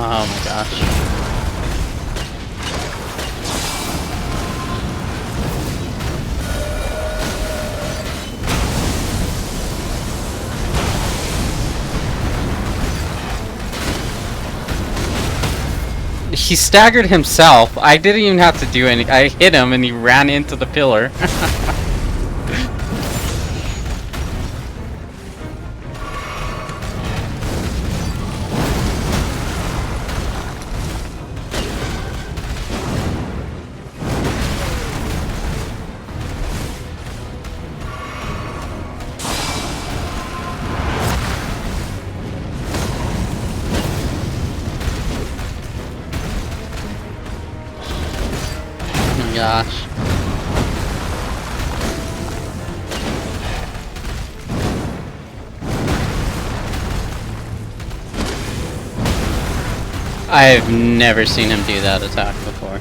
Oh my gosh. He staggered himself. I didn't even have to do anything. I hit him and he ran into the pillar. Gosh. I've never seen him do that attack before.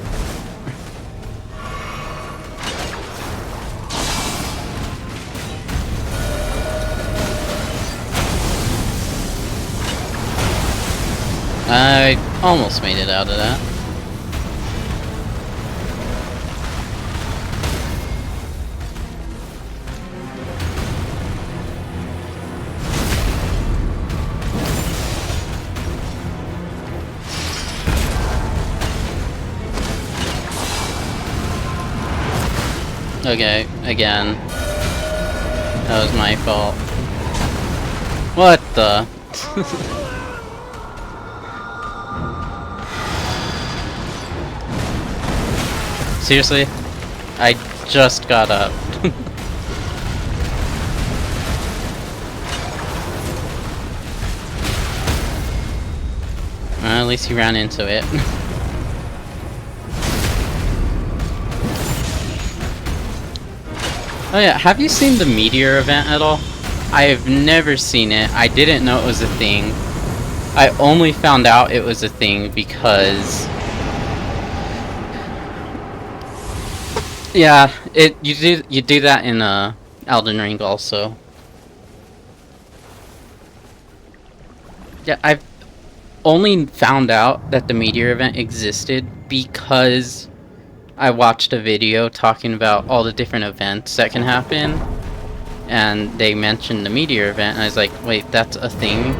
I almost made it out of that. Okay, again. That was my fault. What the? Seriously? I just got up. Well, at least he ran into it. Oh yeah, have you seen the meteor event at all? I have never seen it. I didn't know it was a thing. I only found out it was a thing because... yeah, you do that in Elden Ring also. Yeah, I've only found out that the meteor event existed because I watched a video talking about all the different events that can happen, and they mentioned the meteor event, and I was like, wait, that's a thing?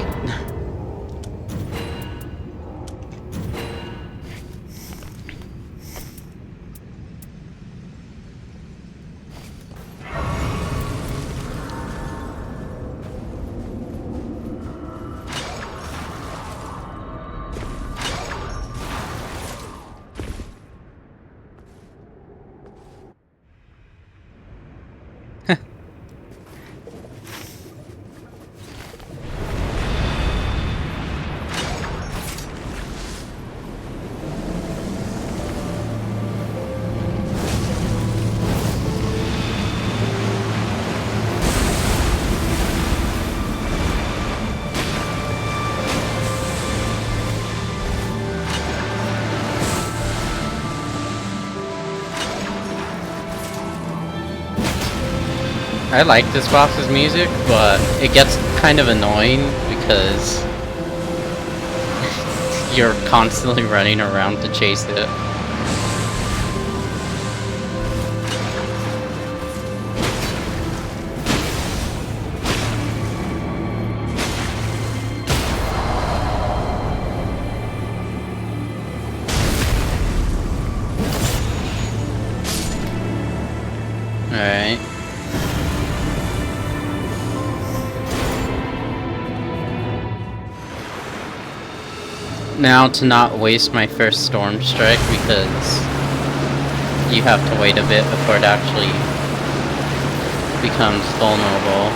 I like this boss's music, but it gets kind of annoying because you're constantly running around to chase it. Alright. Now to not waste my first storm strike because you have to wait a bit before it actually becomes vulnerable.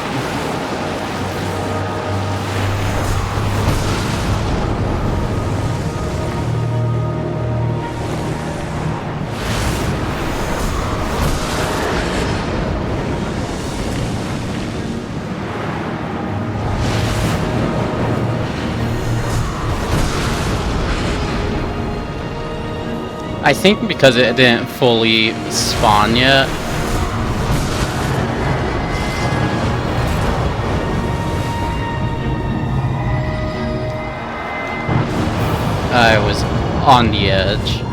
I think because it didn't fully spawn yet. I was on the edge.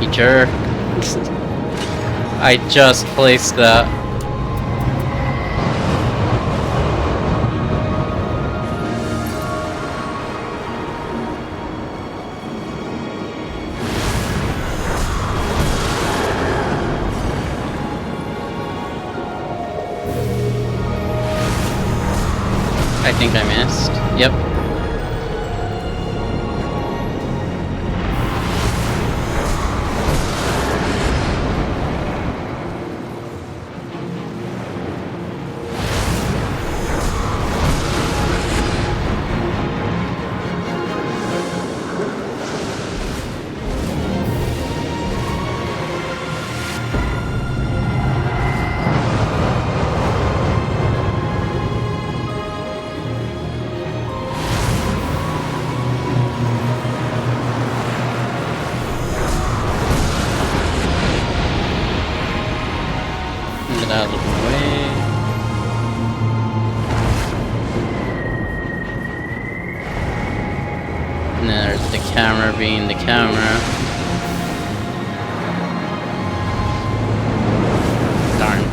He jerked. I just placed that. I think I missed. Yep. Get out of the way. And then there's the camera being the camera. Darn.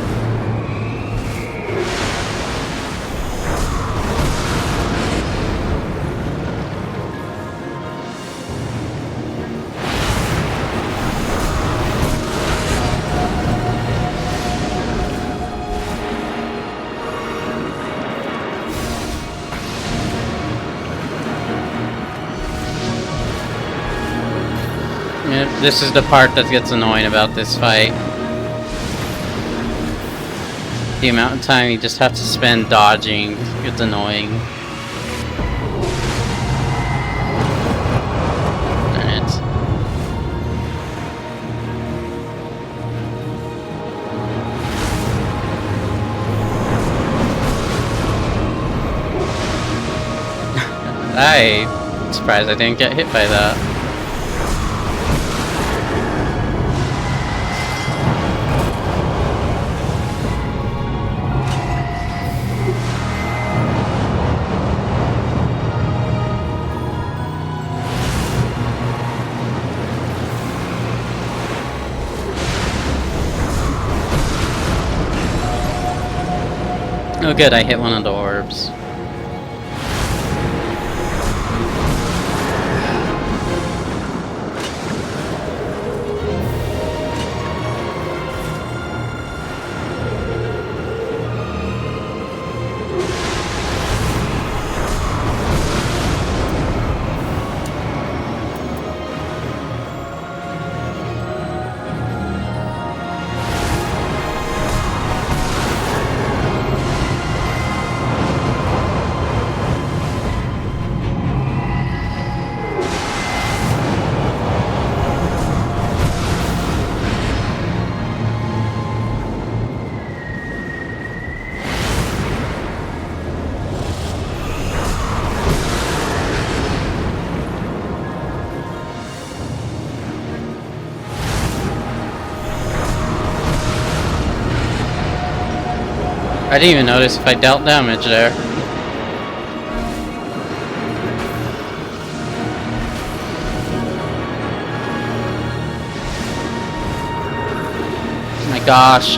Yeah, this is the part that gets annoying about this fight. The amount of time you just have to spend dodging gets annoying. Darn it. I'm surprised I didn't get hit by that. Oh good, I hit one of the orbs. I didn't even notice if I dealt damage there. Oh my gosh.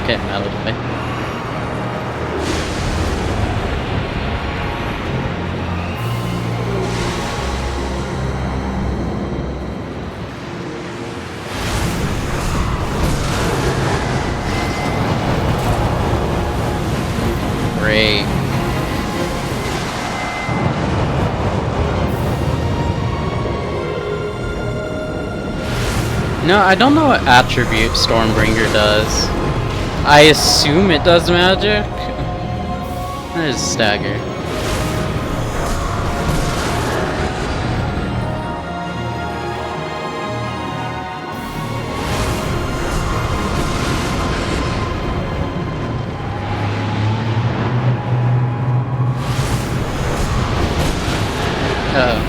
Okay, I'm out of the way. No, I don't know what attribute Stormbringer does. I assume it does magic. That is stagger. Oh.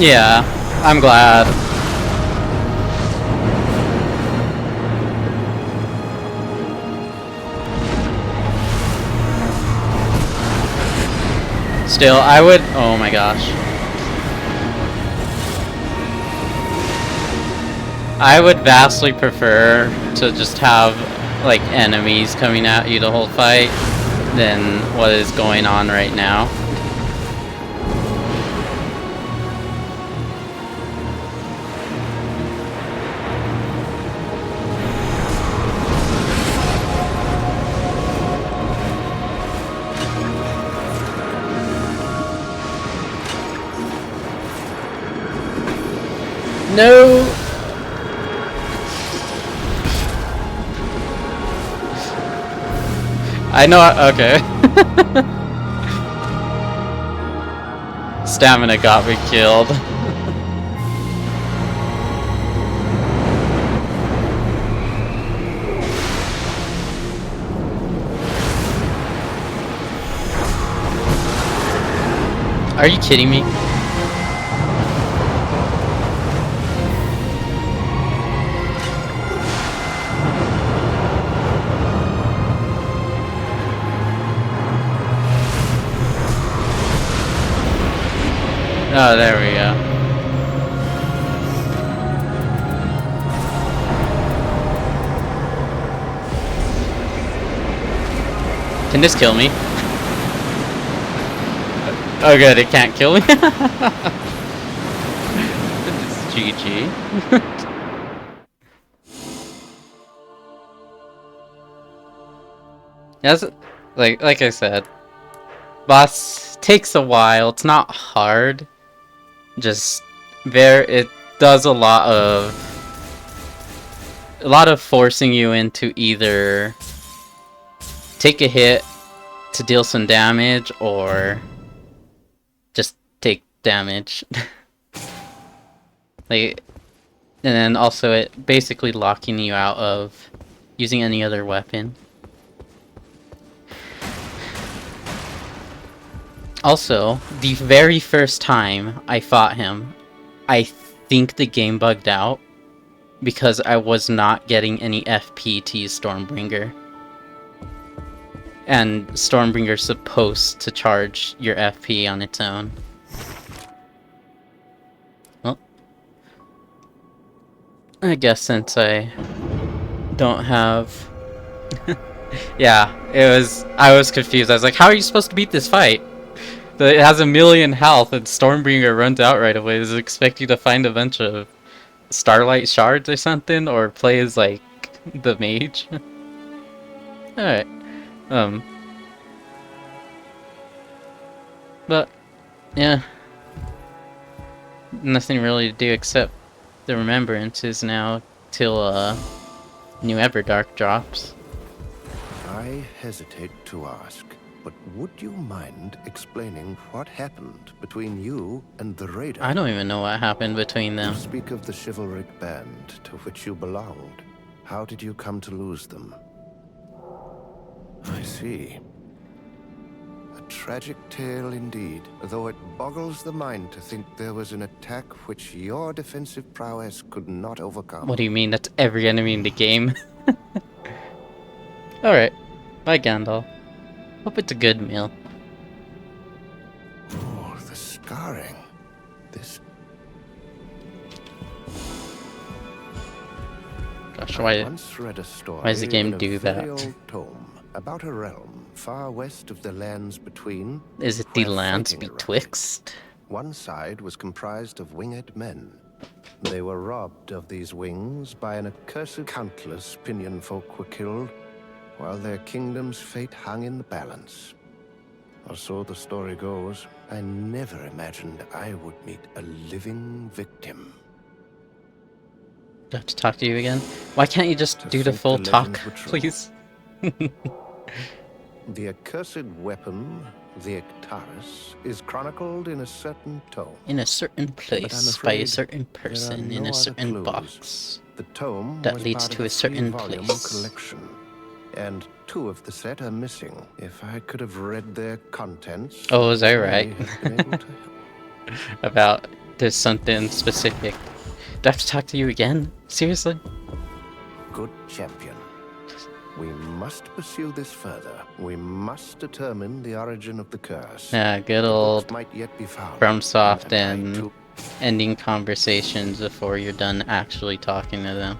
Yeah, I'm glad. Still, I would. Oh my gosh. I would vastly prefer to just have, like, enemies coming at you the whole fight than what is going on right now. No! I know. Okay. Stamina got me killed. Are you kidding me? Oh, there we go. Can this kill me? Oh good, it can't kill me. It's GG. That's like I said. Boss takes a while. It's not hard. Just it does a lot of forcing you into either take a hit to deal some damage or just take damage. Like, and then also it basically locking you out of using any other weapon. Also, the very first time I fought him, I think the game bugged out because I was not getting any FP to use Stormbringer. And Stormbringer's supposed to charge your FP on its own. Well, I guess since I don't have... Yeah, I was confused. I was like, how are you supposed to beat this fight? It has 1,000,000 health and Stormbringer runs out right away. Does it expect you to find a bunch of Starlight Shards or something? Or play as, like, the mage? Alright. But, yeah. Nothing really to do except the remembrances now till, new Everdark drops. I hesitate to ask, but would you mind explaining what happened between you and the Raider? I don't even know what happened between them. You speak of the chivalric band to which you belonged. How did you come to lose them? I see. A tragic tale indeed, though it boggles the mind to think there was an attack which your defensive prowess could not overcome. What do you mean? That's every enemy in the game. Alright. Bye, Gandalf. Hope it's a good meal. Oh, the scarring. This... Gosh, why does the game do that? Old tome about a realm far west of the lands between. Is it the lands betwixt? One side was comprised of winged men, They were robbed of these wings by an accursed. Countless pinion folk were killed, while their kingdom's fate hung in the balance. Or so the story goes. I never imagined I would meet a living victim. Do I have to talk to you again? Why can't you just do the full talk, please? The accursed weapon, the Ectaris, is chronicled in a certain tome. In a certain place, by a certain person, in a certain box. The tome that was leads part to of a certain three-volume place. collection, and 2 of the set are missing. If I could have read their contents... Oh, was I right? may have been able to help. About there's something specific. Do I have to talk to you again? Seriously? Good champion. We must pursue this further. We must determine the origin of the curse. Yeah, good The old books might yet be found, FromSoft I and too- ending conversations before you're done actually talking to them.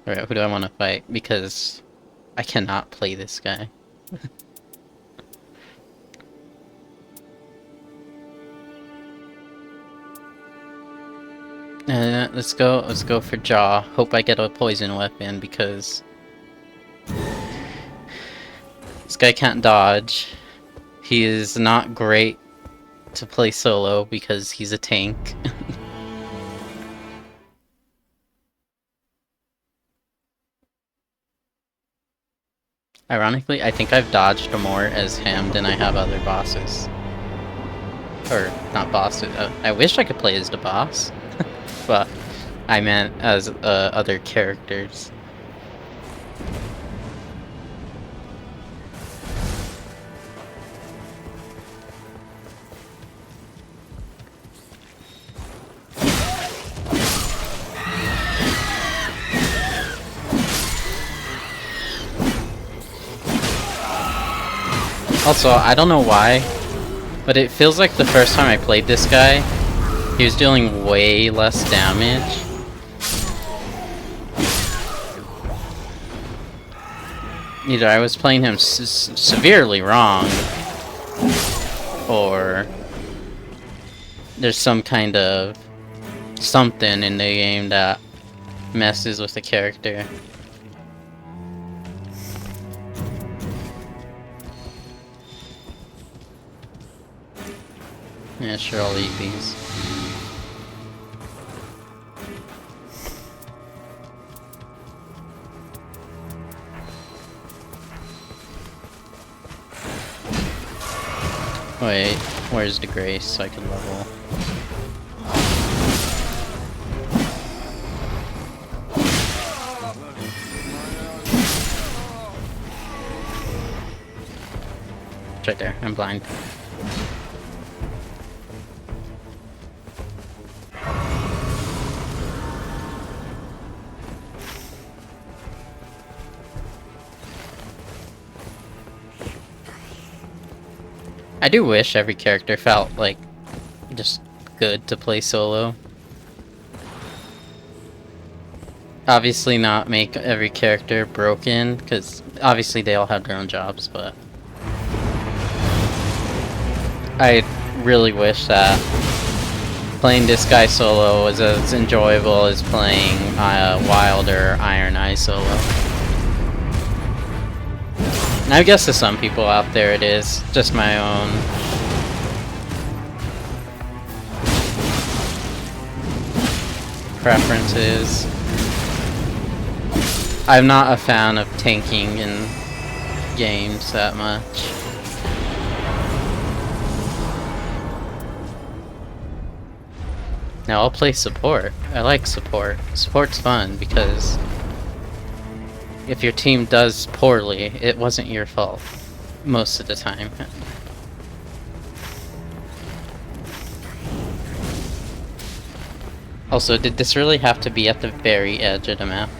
Alright, who do I want to fight? Because I cannot play this guy. Let's go for Jaw. Hope I get a poison weapon because this guy can't dodge. He is not great to play solo because he's a tank. Ironically, I think I've dodged more as him than I have other bosses. Or, not bosses. I wish I could play as the boss. But I meant as other characters. Also, I don't know why, but it feels like the first time I played this guy, he was dealing way less damage. Either I was playing him severely wrong, or there's some kind of something in the game that messes with the character. Yeah, sure, I'll eat these. Wait, where's the grace so I can level? It's right there, I'm blind. I do wish every character felt like just good to play solo. Obviously not make every character broken, because obviously they all have their own jobs, but I really wish that playing this guy solo was as enjoyable as playing Wild or Iron Eye solo. I guess to some people out there it is, just my own preferences. I'm not a fan of tanking in games that much. Now I'll play support. I like support. Support's fun because if your team does poorly, it wasn't your fault most of the time. Also, did this really have to be at the very edge of the map?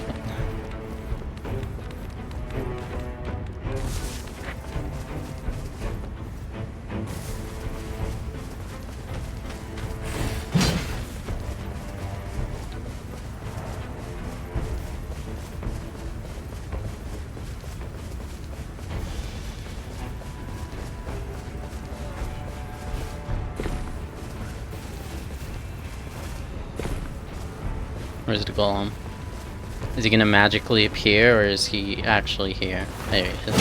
Where's the golem? Is he gonna magically appear, or is he actually here? There he is.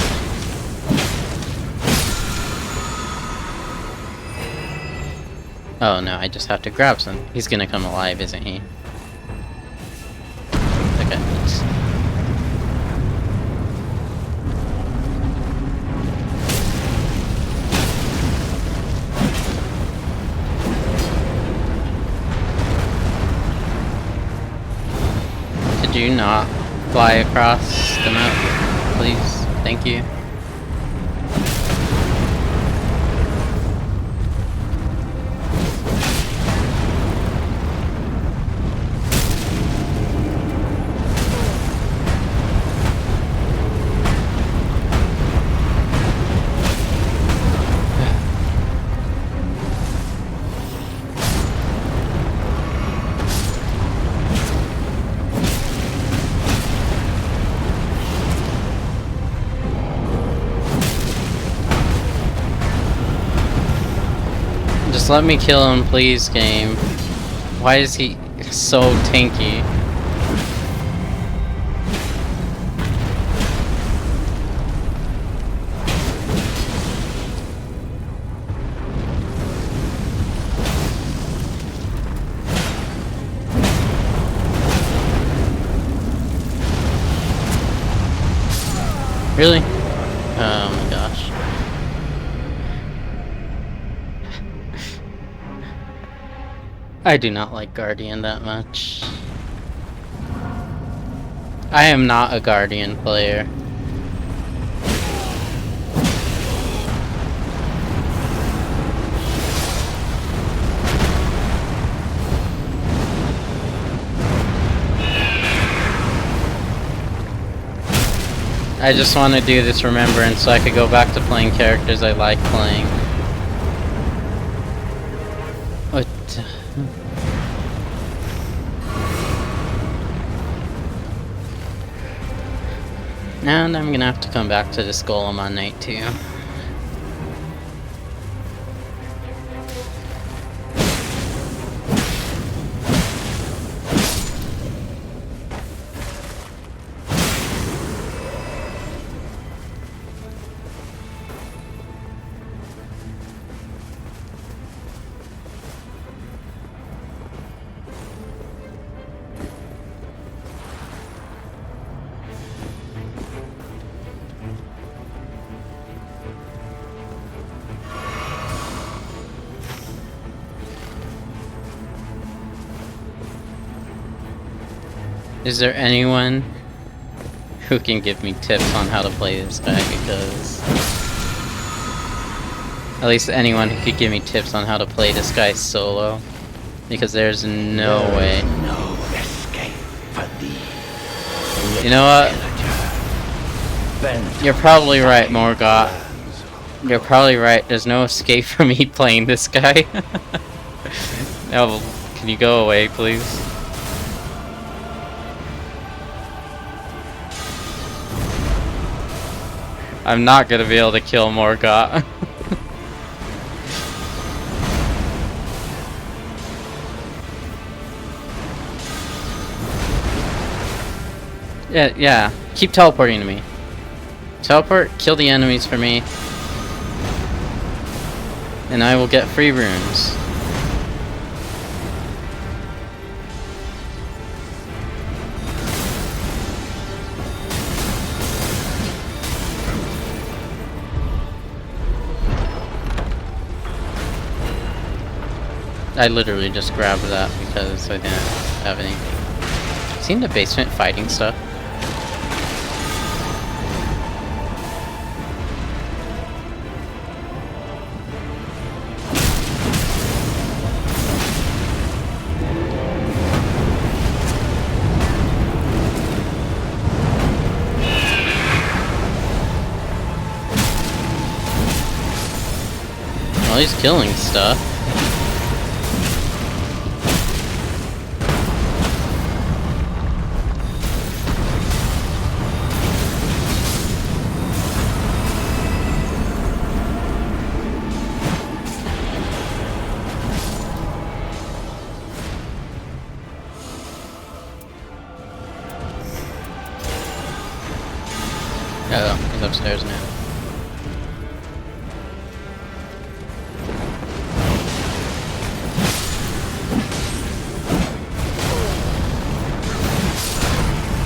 Oh no, I just have to grab some. He's gonna come alive, isn't he? Okay, thanks. Could you not fly across the map, please? Thank you. Just let me kill him, please, game. Why is he so tanky? Really? Oh my gosh. I do not like Guardian that much. I am not a Guardian player. I just want to do this remembrance so I could go back to playing characters I like playing. What? And I'm gonna have to come back to this golem on night 2. Is there anyone who can give me tips on how to play this guy? Because at least anyone who could give me tips on how to play this guy solo, because there's no way. No escape for thee. You know what? You're probably right, Morgoth. You're probably right. There's no escape for me playing this guy. Now, can you go away, please? I'm not gonna be able to kill Morgoth. Yeah. Keep teleporting to me. Teleport, kill the enemies for me. And I will get free runes. I literally just grabbed that because I didn't have anything. See in the basement fighting stuff? Well, he's killing stuff. Oh, he's upstairs now.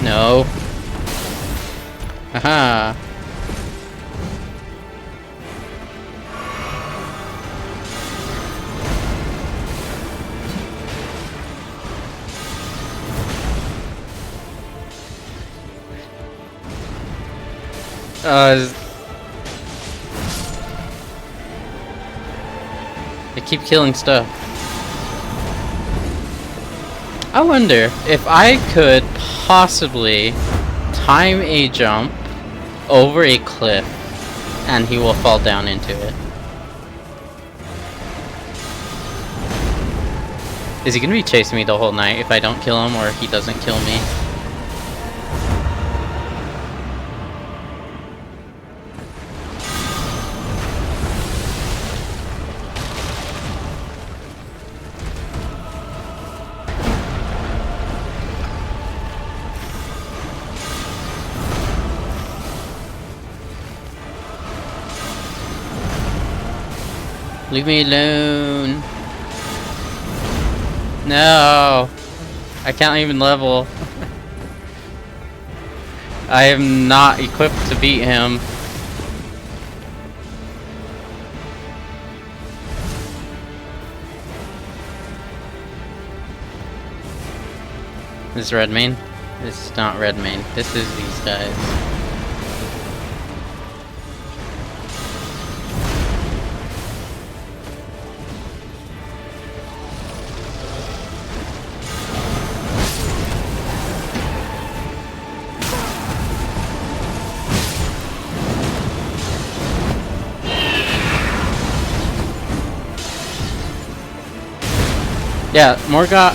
No. Haha. They keep killing stuff. I wonder if I could possibly time a jump over a cliff and he will fall down into it. Is he gonna be chasing me the whole night if I don't kill him or if he doesn't kill me? Leave me alone. No. I can't even level. I am not equipped to beat him. This is Redmayne? This is not Redmayne. This is these guys. Yeah, Morgott,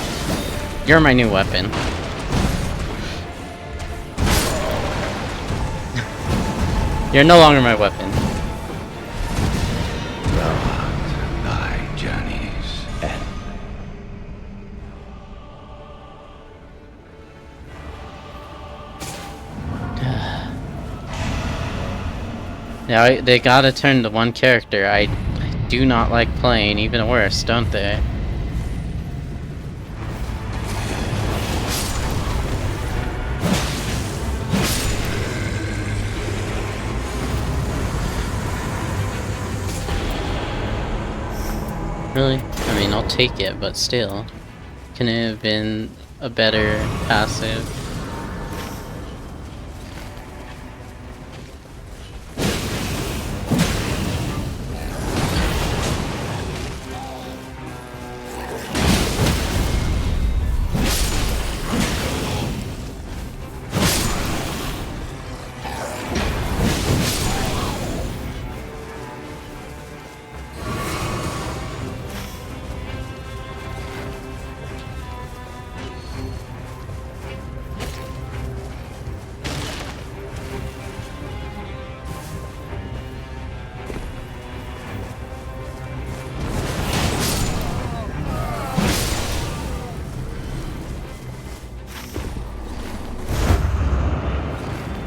you're my new weapon. You're no longer my weapon. Thy journey's end. Now they gotta turn to one character. I do not like playing, even worse, don't they? Really? I mean, I'll take it, but still. Can it have been a better passive?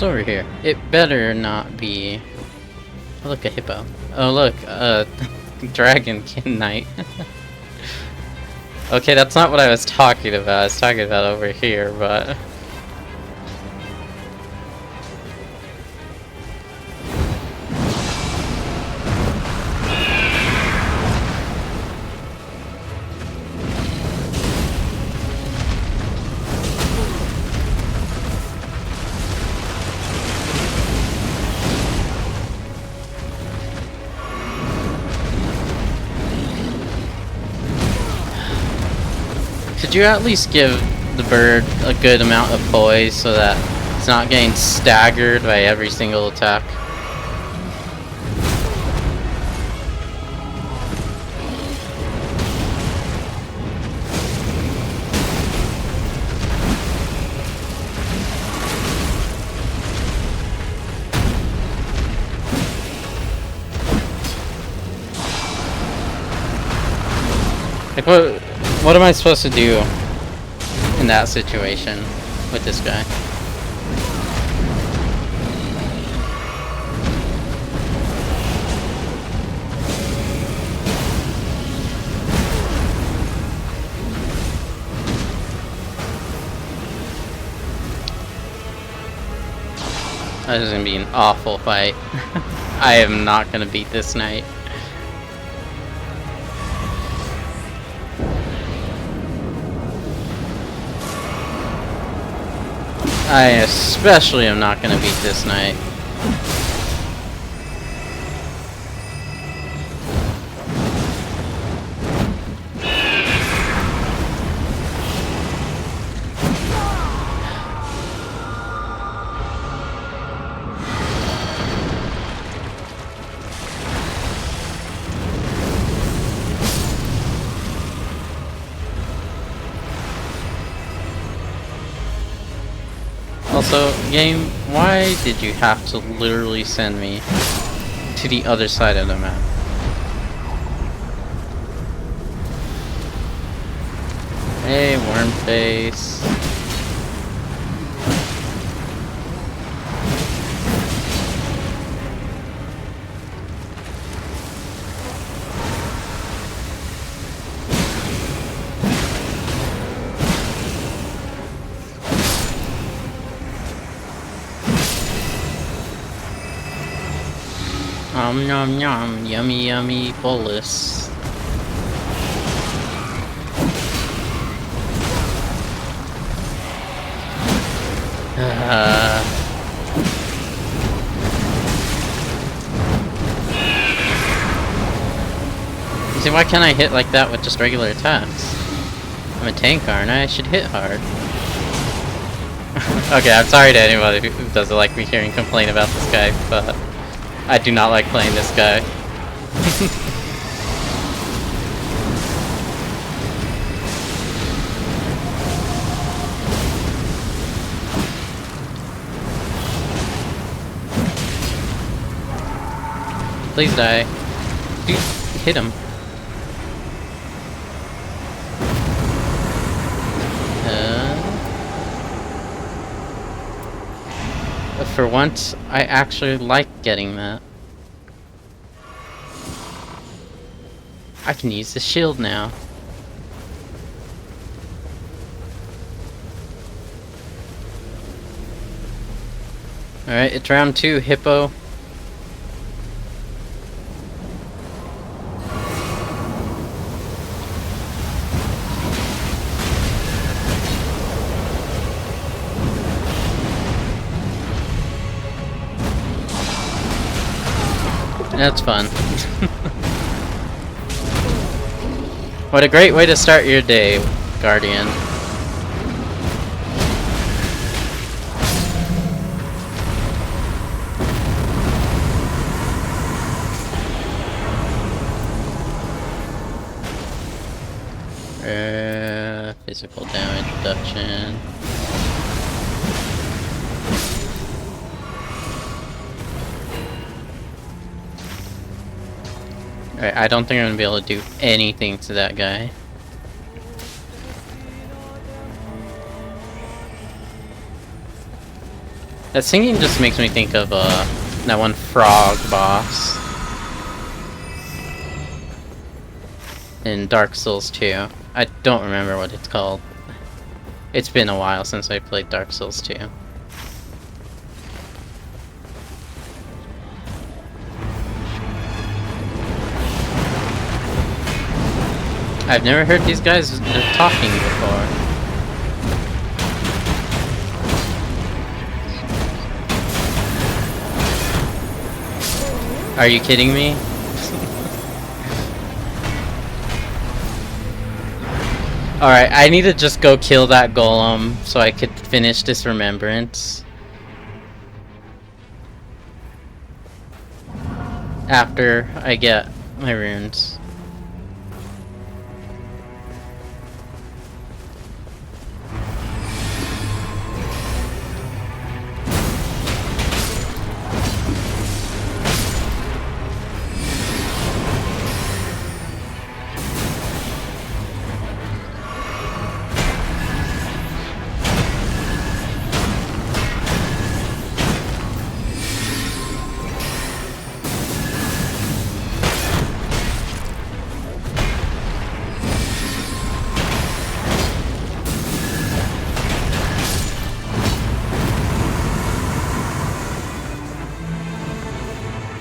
Over here. It better not be. Oh, look, a hippo. Oh, look, dragon knight. Okay, that's not what I was talking about. I was talking about over here, but. Could you at least give the bird a good amount of poise so that it's not getting staggered by every single attack? Like, what am I supposed to do in that situation with this guy? This is gonna be an awful fight. I am not gonna beat this knight. I especially am not gonna beat this knight. Also, game, why did you have to literally send me to the other side of the map? Hey, worm face. Nom nom, yummy yummy bolus. See, why can't I hit like that with just regular attacks? I'm a tank, aren't I? I should hit hard. Okay, I'm sorry to anybody who doesn't like me hearing complain about this guy, but I do not like playing this guy. Please die. Dude, hit him. For once, I actually like getting that. I can use the shield now. Alright, it's round 2, Hippo. That's fun. What a great way to start your day, Guardian. Physical damage reduction. Alright, I don't think I'm gonna be able to do anything to that guy. That singing just makes me think of that one frog boss in Dark Souls 2. I don't remember what it's called. It's been a while since I played Dark Souls 2. I've never heard these guys talking before. Are you kidding me? Alright, I need to just go kill that golem so I could finish this remembrance. After I get my runes.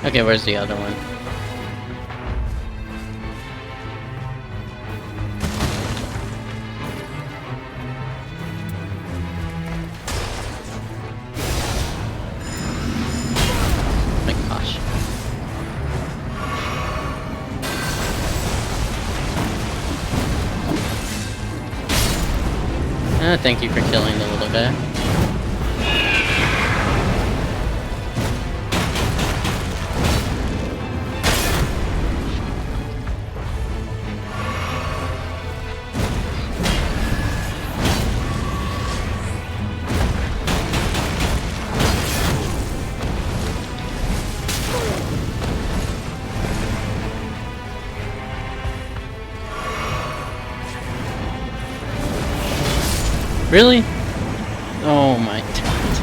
Okay, where's the other one? Oh my gosh. Thank you for killing the little guy. Really? Oh my god.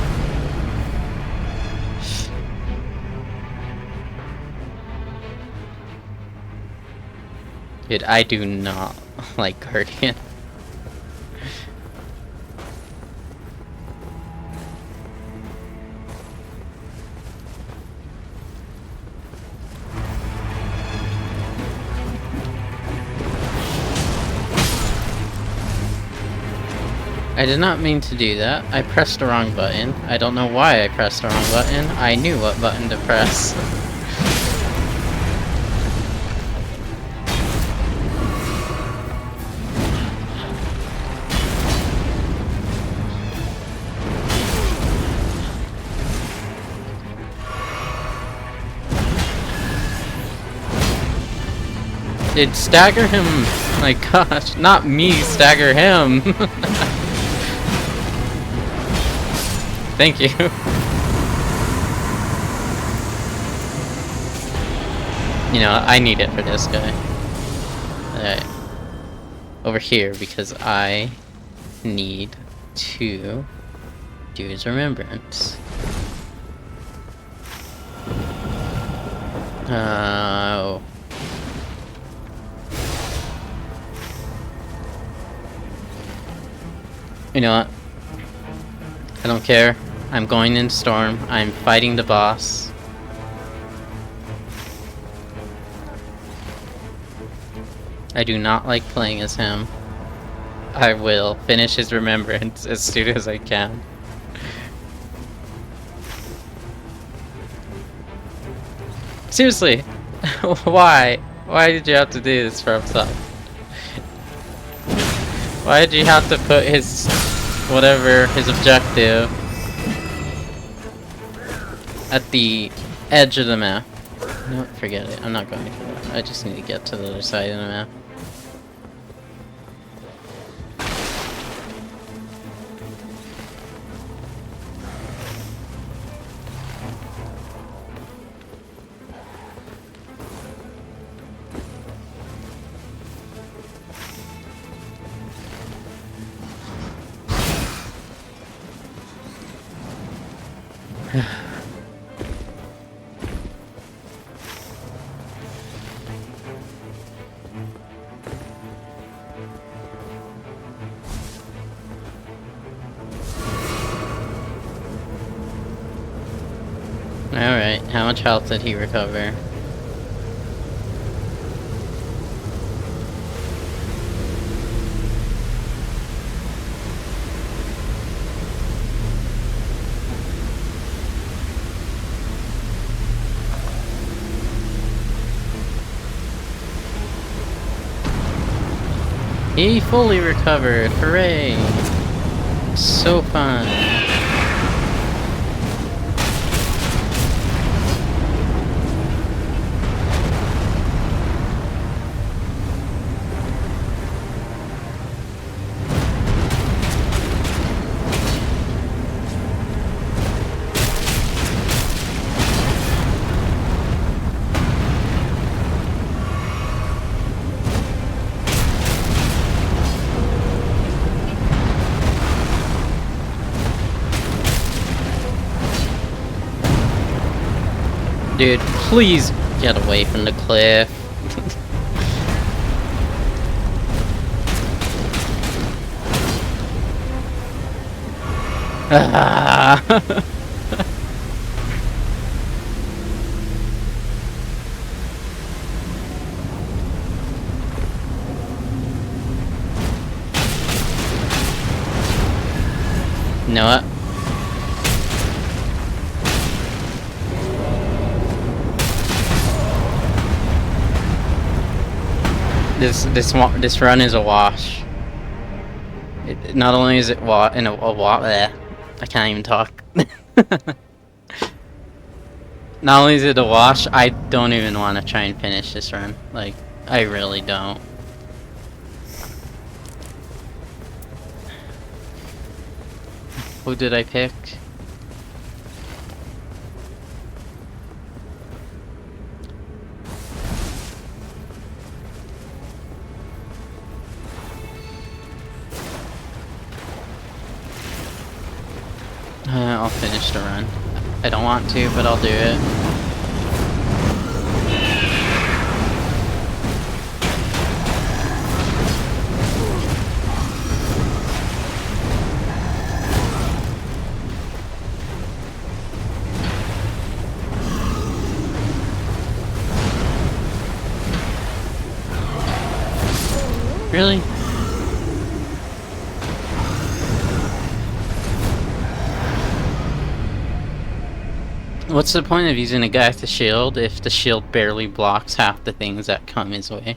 Dude, I do not like Guardian. I did not mean to do that. I pressed the wrong button. I don't know why I pressed the wrong button. I knew what button to press. Dude, stagger him. My gosh, not me, stagger him. Thank you. You know, I need it for this guy. Alright. Over here, because I need to do his remembrance. Oh. You know what? I don't care. I'm going in Storm. I'm fighting the boss. I do not like playing as him. I will finish his remembrance as soon as I can. Seriously, why? Why did you have to do this for himself? Why did you have to put his, whatever, his objective at the edge of the map? No, forget it. I'm not going to kill it. I just need to get to the other side of the map. Alright, how much health did he recover? He fully recovered! Hooray! So fun! Dude, please get away from the cliff. know what? This run is a wash. Not only is it I can't even talk. Not only is it a wash, I don't even want to try and finish this run. Like, I really don't. Who did I pick? I'll finish the run. I don't want to, but I'll do it. Really? What's the point of using a guy with the shield if the shield barely blocks half the things that come his way?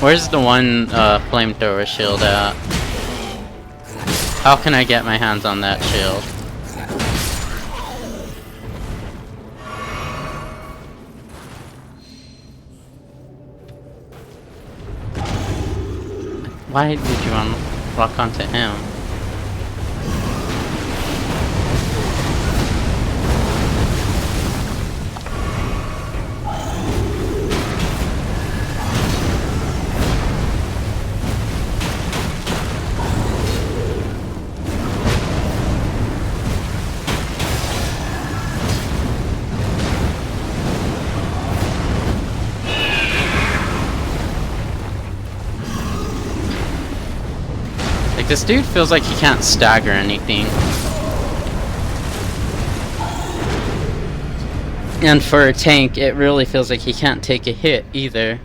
Where's the one flamethrower shield at? How can I get my hands on that shield? Why did you lock onto him? This dude feels like he can't stagger anything. And for a tank, it really feels like he can't take a hit either.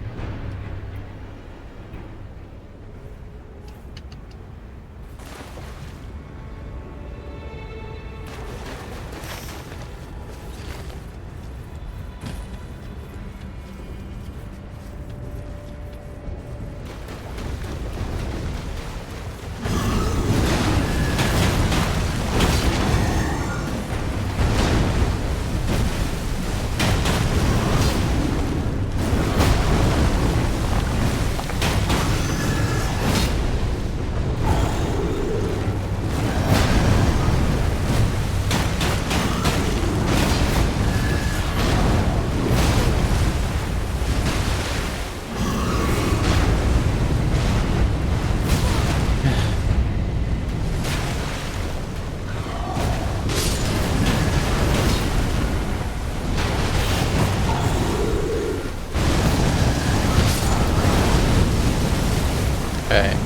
Okay.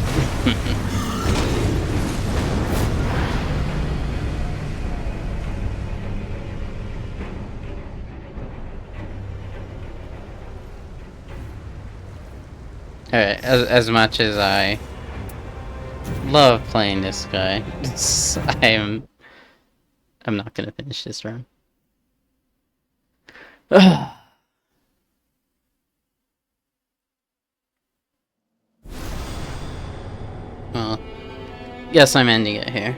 Alright, as much as I love playing this guy, I'm not gonna finish this run. Well, guess I'm ending it here.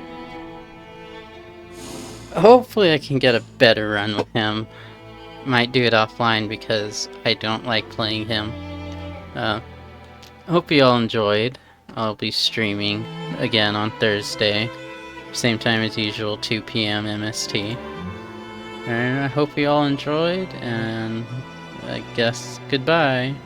Hopefully I can get a better run with him. Might do it offline because I don't like playing him. Hope you all enjoyed. I'll be streaming again on Thursday. Same time as usual, 2 PM MST. And I hope you all enjoyed, and I guess goodbye.